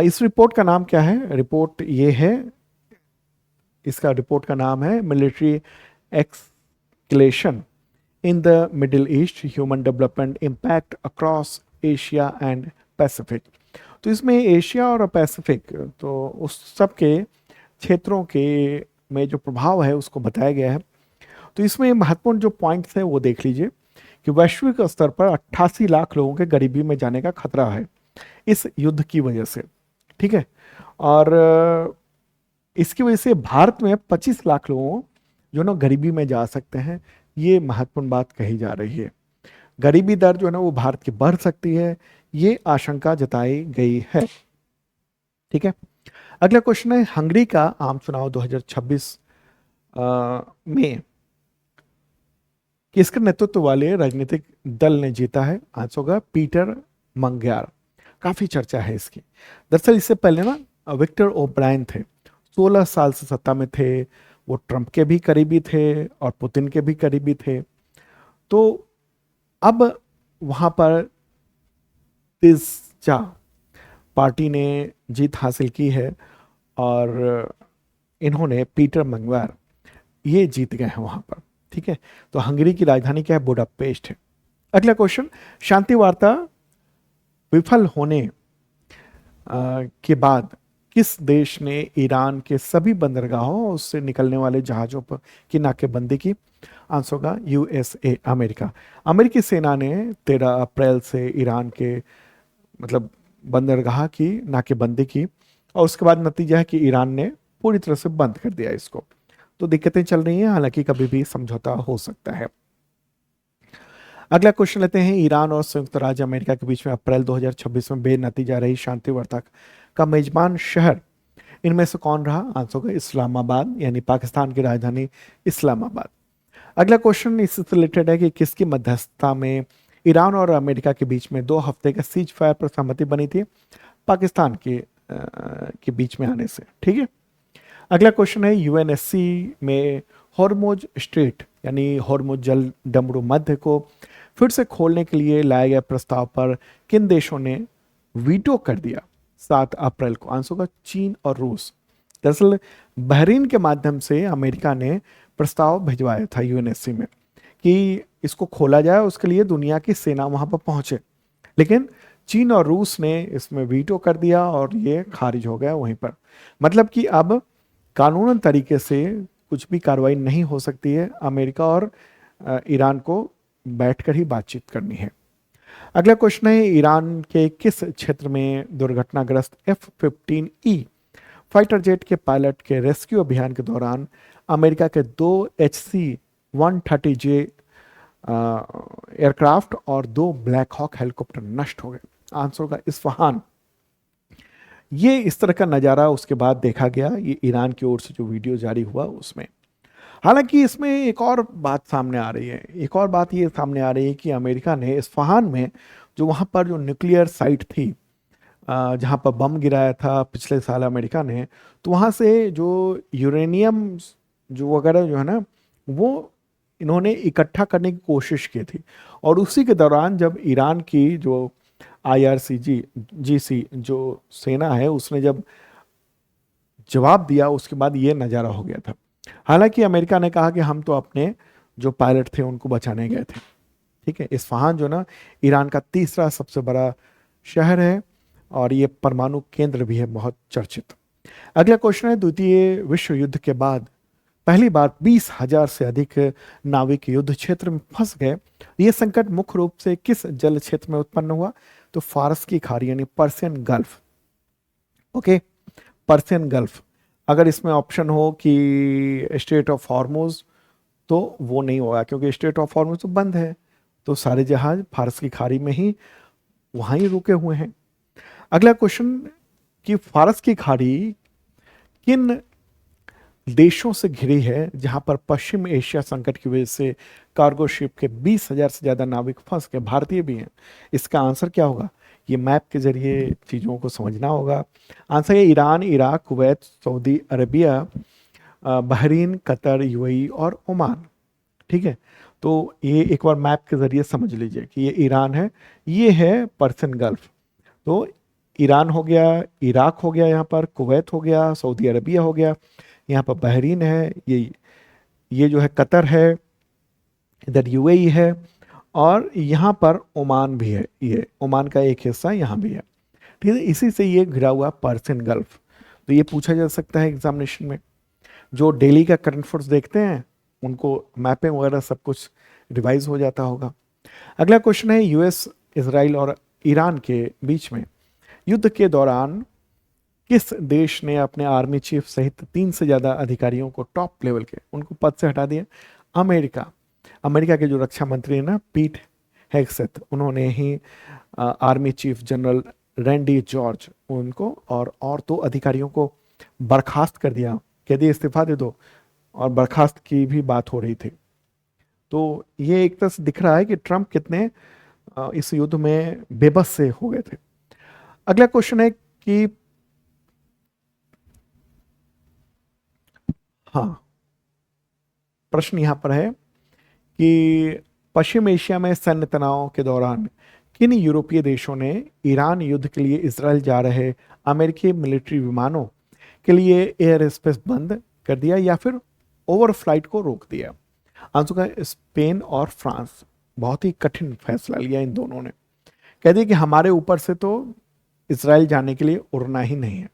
इस रिपोर्ट का नाम क्या है? रिपोर्ट ये है, इसका रिपोर्ट का नाम है military escalation in the middle east, human development impact across Asia and Pacific. तो इसमें एशिया और पैसिफिक, तो उस सब के क्षेत्रों के में जो प्रभाव है उसको बताया गया है। तो इसमें महत्वपूर्ण जो पॉइंट्स हैं वो देख लीजिए कि वैश्विक स्तर पर 88 लाख लोगों के गरीबी में जाने का खतरा है इस युद्ध की वजह से, ठीक है। और इसकी वजह से भारत में 25 लाख लोगों जो ना गरीबी में जा सकते हैं, ये महत्वपूर्ण बात कही जा रही है। गरीबी दर जो है ना वो भारत की बढ़ सकती है, ये आशंका जताई गई है, ठीक है। अगला क्वेश्चन है, हंगरी का आम चुनाव 2026 में किसके नेतृत्व वाले राजनीतिक दल ने जीता है? आंसर होगा पीटर मंग्यार। काफी चर्चा है इसकी। दरअसल इससे पहले ना विक्टर ओब्रायन थे, 16 साल से सत्ता में थे, वो ट्रंप के भी करीबी थे और पुतिन के भी करीबी थे। तो अब वहां पर तिस्जा पार्टी ने जीत हासिल की है और इन्होंने पीटर मंगवार ये जीत गए हैं वहां पर, ठीक है। तो हंगरी की राजधानी क्या है? बुडापेस्ट है। अगला क्वेश्चन, शांति वार्ता विफल होने के बाद किस देश ने ईरान के सभी बंदरगाहों उससे निकलने वाले जहाजों पर की नाकेबंदी की? आंसर होगा यूएसए, अमेरिका। अमेरिकी सेना ने 13 अप्रैल से ईरान के मतलब बंदरगाह की नाकेबंदी की और उसके बाद नतीजा है कि ईरान ने पूरी तरह से बंद कर दिया इसको। तो दिक्कतें चल रही हैं, हालांकि कभी भी समझौता हो सकता है। अगला क्वेश्चन लेते हैं, ईरान और संयुक्त राज्य अमेरिका के बीच में अप्रैल 2026 में बेनतीजा रही शांति वार्ता का मेजबान शहर इनमें से कौन रहा? आंसर होगा इस्लामाबाद, यानी पाकिस्तान की राजधानी इस्लामाबाद। अगला क्वेश्चन इससे रिलेटेड है कि किसकी मध्यस्थता में ईरान और अमेरिका के बीच में 2 हफ्ते का सीज फायर पर सहमति बनी थी? पाकिस्तान के बीच में आने से, ठीक है। अगला क्वेश्चन है, यूएनएससी में हॉर्मुज स्ट्रेट यानी हॉर्मुज जल डमरू मध्य को फिर से खोलने के लिए लाए गए प्रस्ताव पर किन देशों ने वीटो कर दिया 7 अप्रैल को? आंसर होगा चीन और रूस। दरअसल बहरीन के माध्यम से अमेरिका ने प्रस्ताव भिजवाया था यूएनएससी में कि इसको खोला जाए, उसके लिए दुनिया की सेना वहां पर पहुंचे, लेकिन चीन और रूस ने इसमें वीटो कर दिया और ये खारिज हो गया वहीं पर। मतलब कि अब कानूनन तरीके से कुछ भी कार्रवाई नहीं हो सकती है, अमेरिका और ईरान को बैठकर ही बातचीत करनी है। अगला क्वेश्चन है, ईरान के किस क्षेत्र में दुर्घटनाग्रस्त F-15E फाइटर जेट के पायलट के रेस्क्यू अभियान के दौरान अमेरिका के 2 HC-130J एयरक्राफ्ट और 2 ब्लैक हॉक हेलीकॉप्टर नष्ट हो गए? आंसर होगा इस्फहान। ये इस तरह का नज़ारा उसके बाद देखा गया, ये ईरान की ओर से जो वीडियो जारी हुआ उसमें। हालांकि इसमें एक और बात सामने आ रही है, एक और बात ये सामने आ रही है कि अमेरिका ने इस्फहान में जो वहाँ पर जो न्यूक्लियर साइट थी जहाँ पर बम गिराया था पिछले साल अमेरिका ने, तो वहाँ से जो यूरेनियम जो वगैरह जो है ना वो इन्होंने इकट्ठा करने की कोशिश की थी। और उसी के दौरान जब ईरान की जो IRGC जो सेना है उसने जब जवाब दिया, उसके बाद ये नज़ारा हो गया था। हालांकि अमेरिका ने कहा कि हम तो अपने जो पायलट थे उनको बचाने गए थे, ठीक है। इस्फहान जो ना ईरान का तीसरा सबसे बड़ा शहर है और ये परमाणु केंद्र भी है, बहुत चर्चित। अगला क्वेश्चन है, द्वितीय विश्व युद्ध के बाद पहली बार 20,000 से अधिक नाविक युद्ध क्षेत्र में फंस गए। ये संकट मुख्य रूप से किस जल क्षेत्र में उत्पन्न हुआ? तो फारस की खाड़ी यानी Persian gulf, okay, Persian gulf. अगर इसमें ऑप्शन हो कि स्ट्रेट ऑफ हॉर्मुज, तो वो नहीं होगा क्योंकि स्ट्रेट ऑफ हॉर्मुज तो बंद है, तो सारे जहाज फारस की खाड़ी में ही वहां ही रुके हुए हैं। अगला क्वेश्चन कि फारस की खाड़ी किन देशों से घिरी है जहां पर पश्चिम एशिया संकट की वजह से कार्गो शिप के 20,000 से ज्यादा नाविक फंस गए, भारतीय भी हैं? इसका आंसर क्या होगा? ये मैप के जरिए चीज़ों को समझना होगा। आंसर है Iran, Iraq, Kuwait, Saudi Arabia, Bahrain, Qatar, UAE और ओमान। ठीक है, तो ये एक बार मैप के जरिए समझ लीजिए कि ये ईरान है, ये है पर्शियन गल्फ। तो ईरान हो गया, इराक हो गया, यहाँ पर कुवैत हो गया, सऊदी अरबिया हो गया, यहाँ पर बहरीन है, ये जो है कतर है, इधर यूएई है, और यहाँ पर ओमान भी है, ये ओमान का एक हिस्सा यहाँ भी है। ठीक है, इसी से ये घिरा हुआ पर्शियन गल्फ। तो ये पूछा जा सकता है एग्जामिनेशन में। जो डेली का करंट अफेयर्स देखते हैं उनको मैपिंग वगैरह सब कुछ रिवाइज हो जाता होगा। अगला क्वेश्चन है, यूएस, इजराइल और ईरान के बीच में युद्ध के दौरान किस देश ने अपने आर्मी चीफ सहित 3 से ज्यादा अधिकारियों को टॉप लेवल के उनको पद से हटा दिया? अमेरिका। अमेरिका के जो रक्षा मंत्री है ना, पीट हेगसेथ, उन्होंने ही army chief general Randy George उनको और 2 अधिकारियों को बर्खास्त कर दिया, कह दिया इस्तीफा दे दो, और बर्खास्त की भी बात हो रही थी। तो ये एक तरह से दिख रहा है कि ट्रंप कितने इस युद्ध में बेबस से हो गए थे। अगला क्वेश्चन है कि हाँ, प्रश्न यहां पर है कि पश्चिम एशिया में सैन्य तनाव के दौरान किन यूरोपीय देशों ने ईरान युद्ध के लिए इजराइल जा रहे अमेरिकी मिलिट्री विमानों के लिए एयर स्पेस बंद कर दिया या फिर ओवर फ्लाइट को रोक दिया? आंसर का स्पेन और फ्रांस। बहुत ही कठिन फैसला लिया इन दोनों ने, कह दिया कि हमारे ऊपर से तो इजराइल जाने के लिए उड़ना ही नहीं है,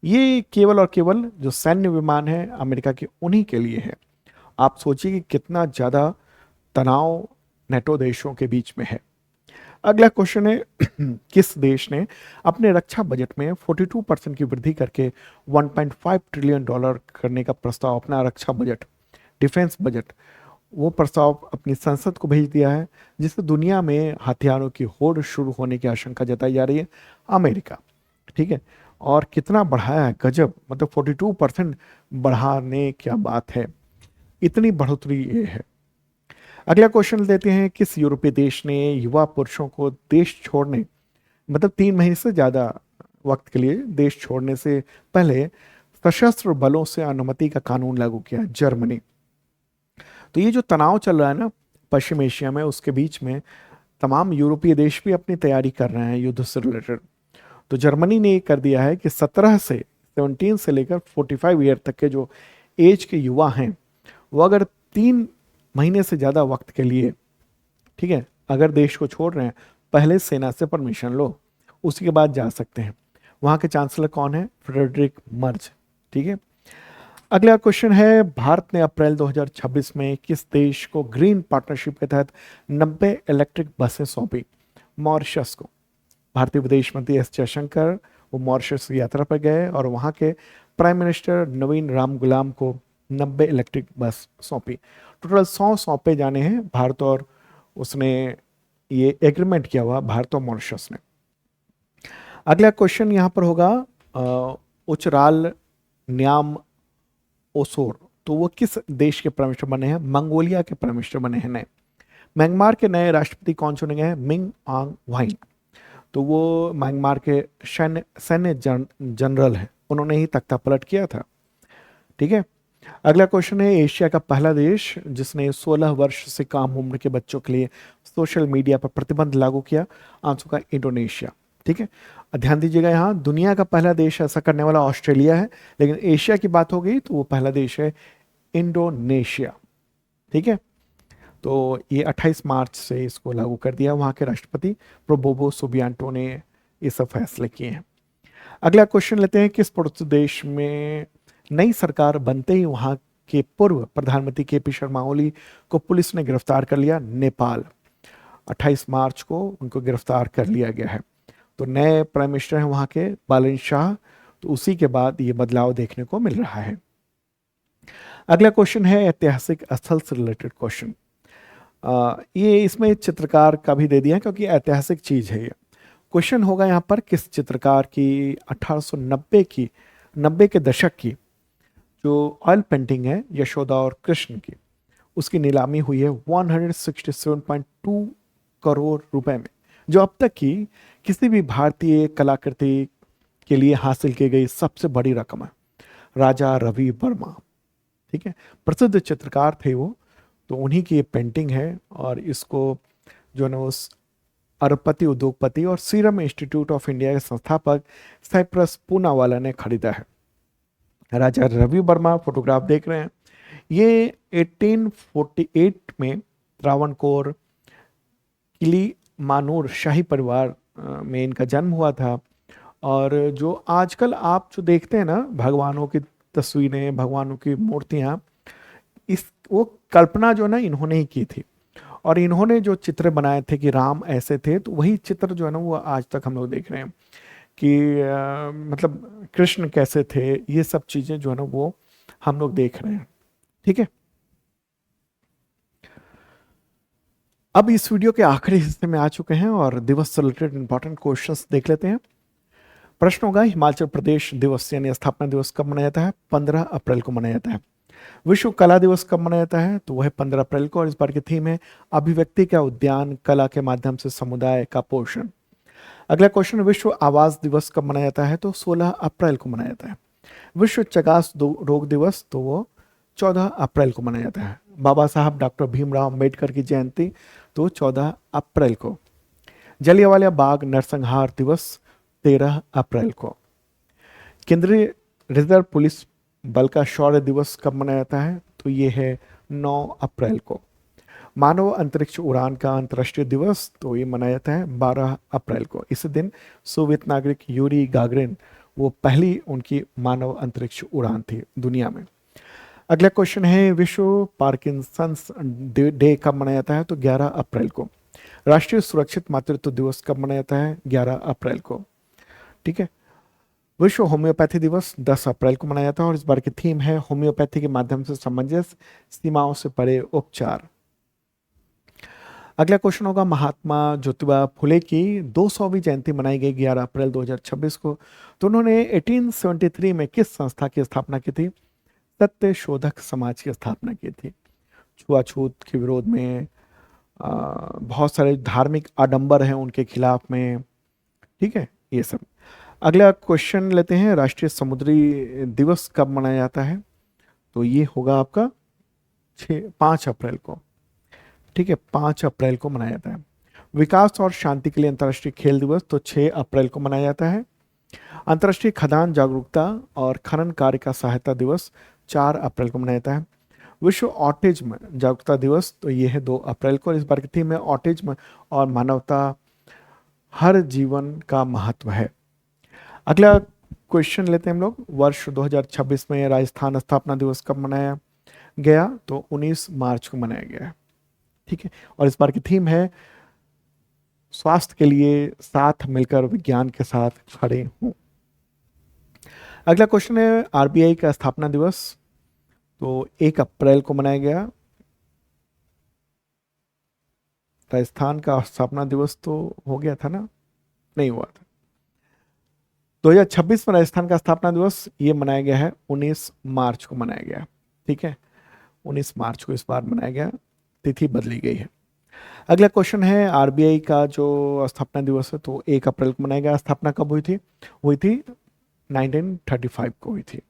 ये केवल और केवल जो सैन्य विमान है अमेरिका के उन्हीं के लिए है। आप सोचिए कि कितना ज्यादा तनाव नेटो देशों के बीच में है। अगला क्वेश्चन है किस देश ने अपने रक्षा बजट में 42% की वृद्धि करके 1.5 ट्रिलियन डॉलर करने का प्रस्ताव, अपना रक्षा बजट, डिफेंस बजट, वो प्रस्ताव अपनी संसद को भेज दिया है, जिससे दुनिया में हथियारों की होड़ शुरू होने की आशंका जताई जा रही है? अमेरिका। ठीक है, और कितना बढ़ाया है, गजब, मतलब 42% बढ़ाने, क्या बात है, इतनी बढ़ोतरी ये है। अगला क्वेश्चन देते हैं, किस यूरोपीय देश ने युवा पुरुषों को देश छोड़ने, मतलब 3 महीने से ज्यादा वक्त के लिए देश छोड़ने से पहले सशस्त्र बलों से अनुमति का कानून लागू किया? जर्मनी। तो ये जो तनाव चल रहा है ना पश्चिम एशिया में, उसके बीच में तमाम यूरोपीय देश भी अपनी तैयारी कर रहे हैं युद्ध से रिलेटेड। तो जर्मनी ने ये कर दिया है कि 17 से लेकर 45 ईयर तक के जो एज के युवा हैं, वो अगर 3 महीने से ज़्यादा वक्त के लिए, ठीक है, अगर देश को छोड़ रहे हैं, पहले सेना से परमिशन लो, उसी के बाद जा सकते हैं। वहाँ के चांसलर कौन है? Friedrich Merz. ठीक है, अगला क्वेश्चन है, भारत ने अप्रैल 2026 में किस देश को ग्रीन पार्टनरशिप के तहत 90 इलेक्ट्रिक बसें सौंपी? मॉरिशस को। भारतीय विदेश मंत्री एस जयशंकर वो मॉरिशस की यात्रा पर गए और वहां के प्राइम मिनिस्टर नवीन राम गुलाम को 90 इलेक्ट्रिक बस सौंपी। टोटल 100 सौंपे जाने हैं भारत, और उसने ये एग्रीमेंट किया हुआ भारत और मॉरिशस ने। अगला क्वेश्चन यहाँ पर होगा, उचराल न्याम ओसोर, तो वो किस देश के प्राइम मिनिस्टर बने हैं? मंगोलिया के प्राइम मिनिस्टर बने हैं नए। म्यांमार के नए राष्ट्रपति कौन चुने गए हैं? मिंग आंग व्हाइन। तो वो म्यांमार के सैन्य जनरल हैं, उन्होंने ही तख्ता पलट किया था। ठीक है, अगला क्वेश्चन है, एशिया का पहला देश जिसने 16 वर्ष से कम उम्र के बच्चों के लिए सोशल मीडिया पर प्रतिबंध लागू किया? आंसर का इंडोनेशिया। ठीक है, ध्यान दीजिएगा, यहाँ दुनिया का पहला देश ऐसा करने वाला ऑस्ट्रेलिया है, लेकिन एशिया की बात हो गई तो वो पहला देश है इंडोनेशिया। ठीक है, तो ये 28 मार्च से इसको लागू कर दिया, वहाँ के राष्ट्रपति प्रोबोवो सुबियांटो ने ये सब फैसले किए हैं। अगला क्वेश्चन लेते हैं, किस पड़ोसी देश में नई सरकार बनते ही वहाँ के पूर्व प्रधानमंत्री केपी शर्मा ओली को पुलिस ने गिरफ्तार कर लिया? नेपाल। 28 मार्च को उनको गिरफ्तार कर लिया गया है। तो नए प्राइम मिनिस्टर हैं वहाँ के बालन शाह, तो उसी के बाद ये बदलाव देखने को मिल रहा है। अगला क्वेश्चन है ऐतिहासिक स्थल से रिलेटेड क्वेश्चन। ये इसमें चित्रकार का भी दे दिया क्योंकि ऐतिहासिक चीज है ये। क्वेश्चन होगा यहाँ पर, किस चित्रकार की 1890 के दशक की जो ऑयल पेंटिंग है यशोदा और कृष्ण की, उसकी नीलामी हुई है 167.2 करोड़ रुपए में, जो अब तक की किसी भी भारतीय कलाकृति के लिए हासिल की गई सबसे बड़ी रकम है। राजा रवि वर्मा, ठीक है, प्रसिद्ध चित्रकार थे वो, तो उन्हीं की ये पेंटिंग है और इसको जो है ना उस अरबपति उद्योगपति और सीरम इंस्टीट्यूट ऑफ इंडिया के संस्थापक साइप्रस पूनावाला ने खरीदा है। राजा रवि वर्मा फोटोग्राफ देख रहे हैं, ये 1848 में त्रावणकोर किली मानूर शाही परिवार में इनका जन्म हुआ था। और जो आजकल आप जो देखते हैं ना भगवानों की तस्वीरें, भगवानों की मूर्तियां, इस वो कल्पना जो ना इन्होंने ही की थी। और इन्होंने जो चित्र बनाए थे कि राम ऐसे थे, तो वही चित्र जो है ना वो आज तक हम लोग देख रहे हैं कि मतलब कृष्ण कैसे थे, ये सब चीजें जो है ना वो हम लोग देख रहे हैं। ठीक है, अब इस वीडियो के आखिरी हिस्से में आ चुके हैं और दिवस से रिलेटेड इंपॉर्टेंट क्वेश्चंस देख लेते हैं। प्रश्न होगा, हिमाचल प्रदेश दिवस यानी स्थापना दिवस कब मनाया जाता है? 15 अप्रैल को मनाया जाता है। विश्व कला दिवस कब मनाया जाता है? तो वह है 15 अप्रैल को, और इस बार की थीम है अभिव्यक्ति का उद्यान, कला के माध्यम से समुदाय का पोषण। अगला क्वेश्चन, विश्व आवास दिवस कब मनाया जाता है? तो 16 अप्रैल को मनाया जाता है। विश्व चगास रोग दिवस, तो वो 14 अप्रैल को मनाया जाता है। बाबा साहब डॉक्टर भीमराव अम्बेडकर की जयंती, तो 14 अप्रैल को। जलियांवाला बाग नरसंहार दिवस 13 अप्रैल को। केंद्रीय रिजर्व पुलिस बल का शौर्य दिवस कब मनाया जाता है? तो ये है 9 अप्रैल को। मानव अंतरिक्ष उड़ान का अंतर्राष्ट्रीय दिवस, तो ये मनाया जाता है 12 अप्रैल को। इस दिन सोवियत नागरिक यूरी गागरिन, वो पहली उनकी मानव अंतरिक्ष उड़ान थी दुनिया में। अगला क्वेश्चन है, विश्व पार्किंसंस डे कब मनाया जाता है? तो 11 अप्रैल को। राष्ट्रीय सुरक्षित मातृत्व दिवस कब मनाया जाता है? 11 अप्रैल को। ठीक है, विश्व होम्योपैथी दिवस 10 अप्रैल को मनाया जाता है और इस बार की थीम है होम्योपैथी के माध्यम से सामंजस्य, सीमाओं से परे उपचार। अगला क्वेश्चन होगा, महात्मा ज्योतिबा फुले की 200वीं जयंती मनाई गई 11 अप्रैल 2026 को। तो उन्होंने 1873 में किस संस्था की स्थापना की थी? सत्य शोधक समाज की स्थापना की थी। छुआछूत के विरोध में बहुत सारे धार्मिक आडंबर हैं उनके खिलाफ में। ठीक है, ये सब। अगला क्वेश्चन लेते हैं, राष्ट्रीय समुद्री दिवस कब मनाया जाता है? तो ये होगा आपका 5 अप्रैल को। ठीक है, 5 अप्रैल को मनाया जाता है। विकास और शांति के लिए अंतर्राष्ट्रीय खेल दिवस, तो 6 अप्रैल को मनाया जाता है। अंतर्राष्ट्रीय खदान जागरूकता और खनन कार्य का सहायता दिवस 4 अप्रैल को मनाया जाता है। विश्व ऑटिज्म जागरूकता दिवस, तो ये है 2 अप्रैल को। इस बार की थीम है ऑटिज्म और मानवता, हर जीवन का महत्व है। अगला क्वेश्चन लेते हैं हम लोग, वर्ष 2026 में राजस्थान स्थापना दिवस कब मनाया गया? तो 19 मार्च को मनाया गया है। ठीक है, और इस बार की थीम है स्वास्थ्य के लिए साथ मिलकर विज्ञान के साथ खड़े हों। अगला क्वेश्चन है, आरबीआई का स्थापना दिवस, तो 1 अप्रैल को मनाया गया। राजस्थान का स्थापना दिवस तो हो गया था ना? नहीं हुआ था। 2026 में राजस्थान का स्थापना दिवस ये मनाया गया है 19 मार्च को मनाया गया। ठीक है, 19 मार्च को इस बार मनाया गया, तिथि बदली गई है। अगला क्वेश्चन है, आरबीआई का जो स्थापना दिवस है तो 1 अप्रैल को मनाया गया। स्थापना कब हुई थी? हुई थी 1935 को हुई थी।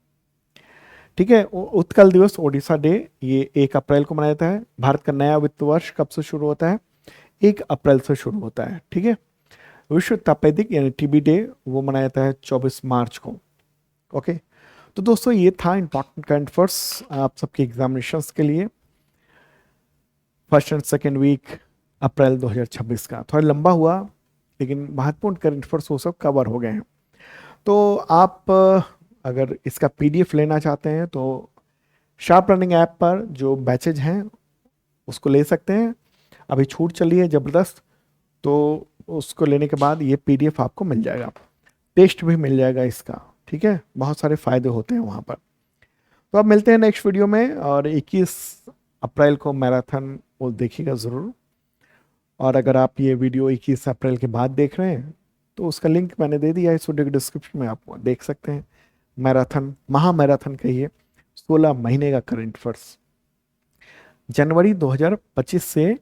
ठीक है, उत्कल दिवस ओडिशा डे, ये 1 अप्रैल को मनाया जाता है। भारत का नया वित्त वर्ष कब से शुरू होता है? 1 अप्रैल से शुरू होता है। ठीक है, विश्व तपेदिक यानी टीबी डे, वो मनाया जाता है 24 मार्च को। ओके, तो दोस्तों ये था इंपॉर्टेंट करंट अफेयर्स आप सबके एग्जामिनेशंस के लिए, first and second week April 2026 का। थोड़ा लंबा हुआ लेकिन महत्वपूर्ण करंट अफेयर्स वो सब कवर हो गए हैं। तो आप अगर इसका पीडीएफ लेना चाहते हैं तो शार्प लर्निंग ऐप पर जो बैचेज हैं उसको ले सकते हैं। अभी छूट चली है ज़बरदस्त, तो उसको लेने के बाद ये पीडीएफ आपको मिल जाएगा, टेस्ट भी मिल जाएगा इसका। ठीक है, बहुत सारे फायदे होते हैं वहाँ पर। तो अब मिलते हैं नेक्स्ट वीडियो में, और 21 अप्रैल को मैराथन वो देखिएगा ज़रूर। और अगर आप ये वीडियो 21 अप्रैल के बाद देख रहे हैं तो उसका लिंक मैंने दे दिया है इस वीडियो के डिस्क्रिप्शन में, आप देख सकते हैं। मैराथन, महा मैराथन कहिए, 16 महीने का करंट अफेयर्स, जनवरी 2025 से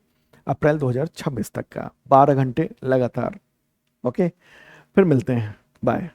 अप्रैल 2026 तक का 12 घंटे लगातार। ओके, फिर मिलते हैं, बाय।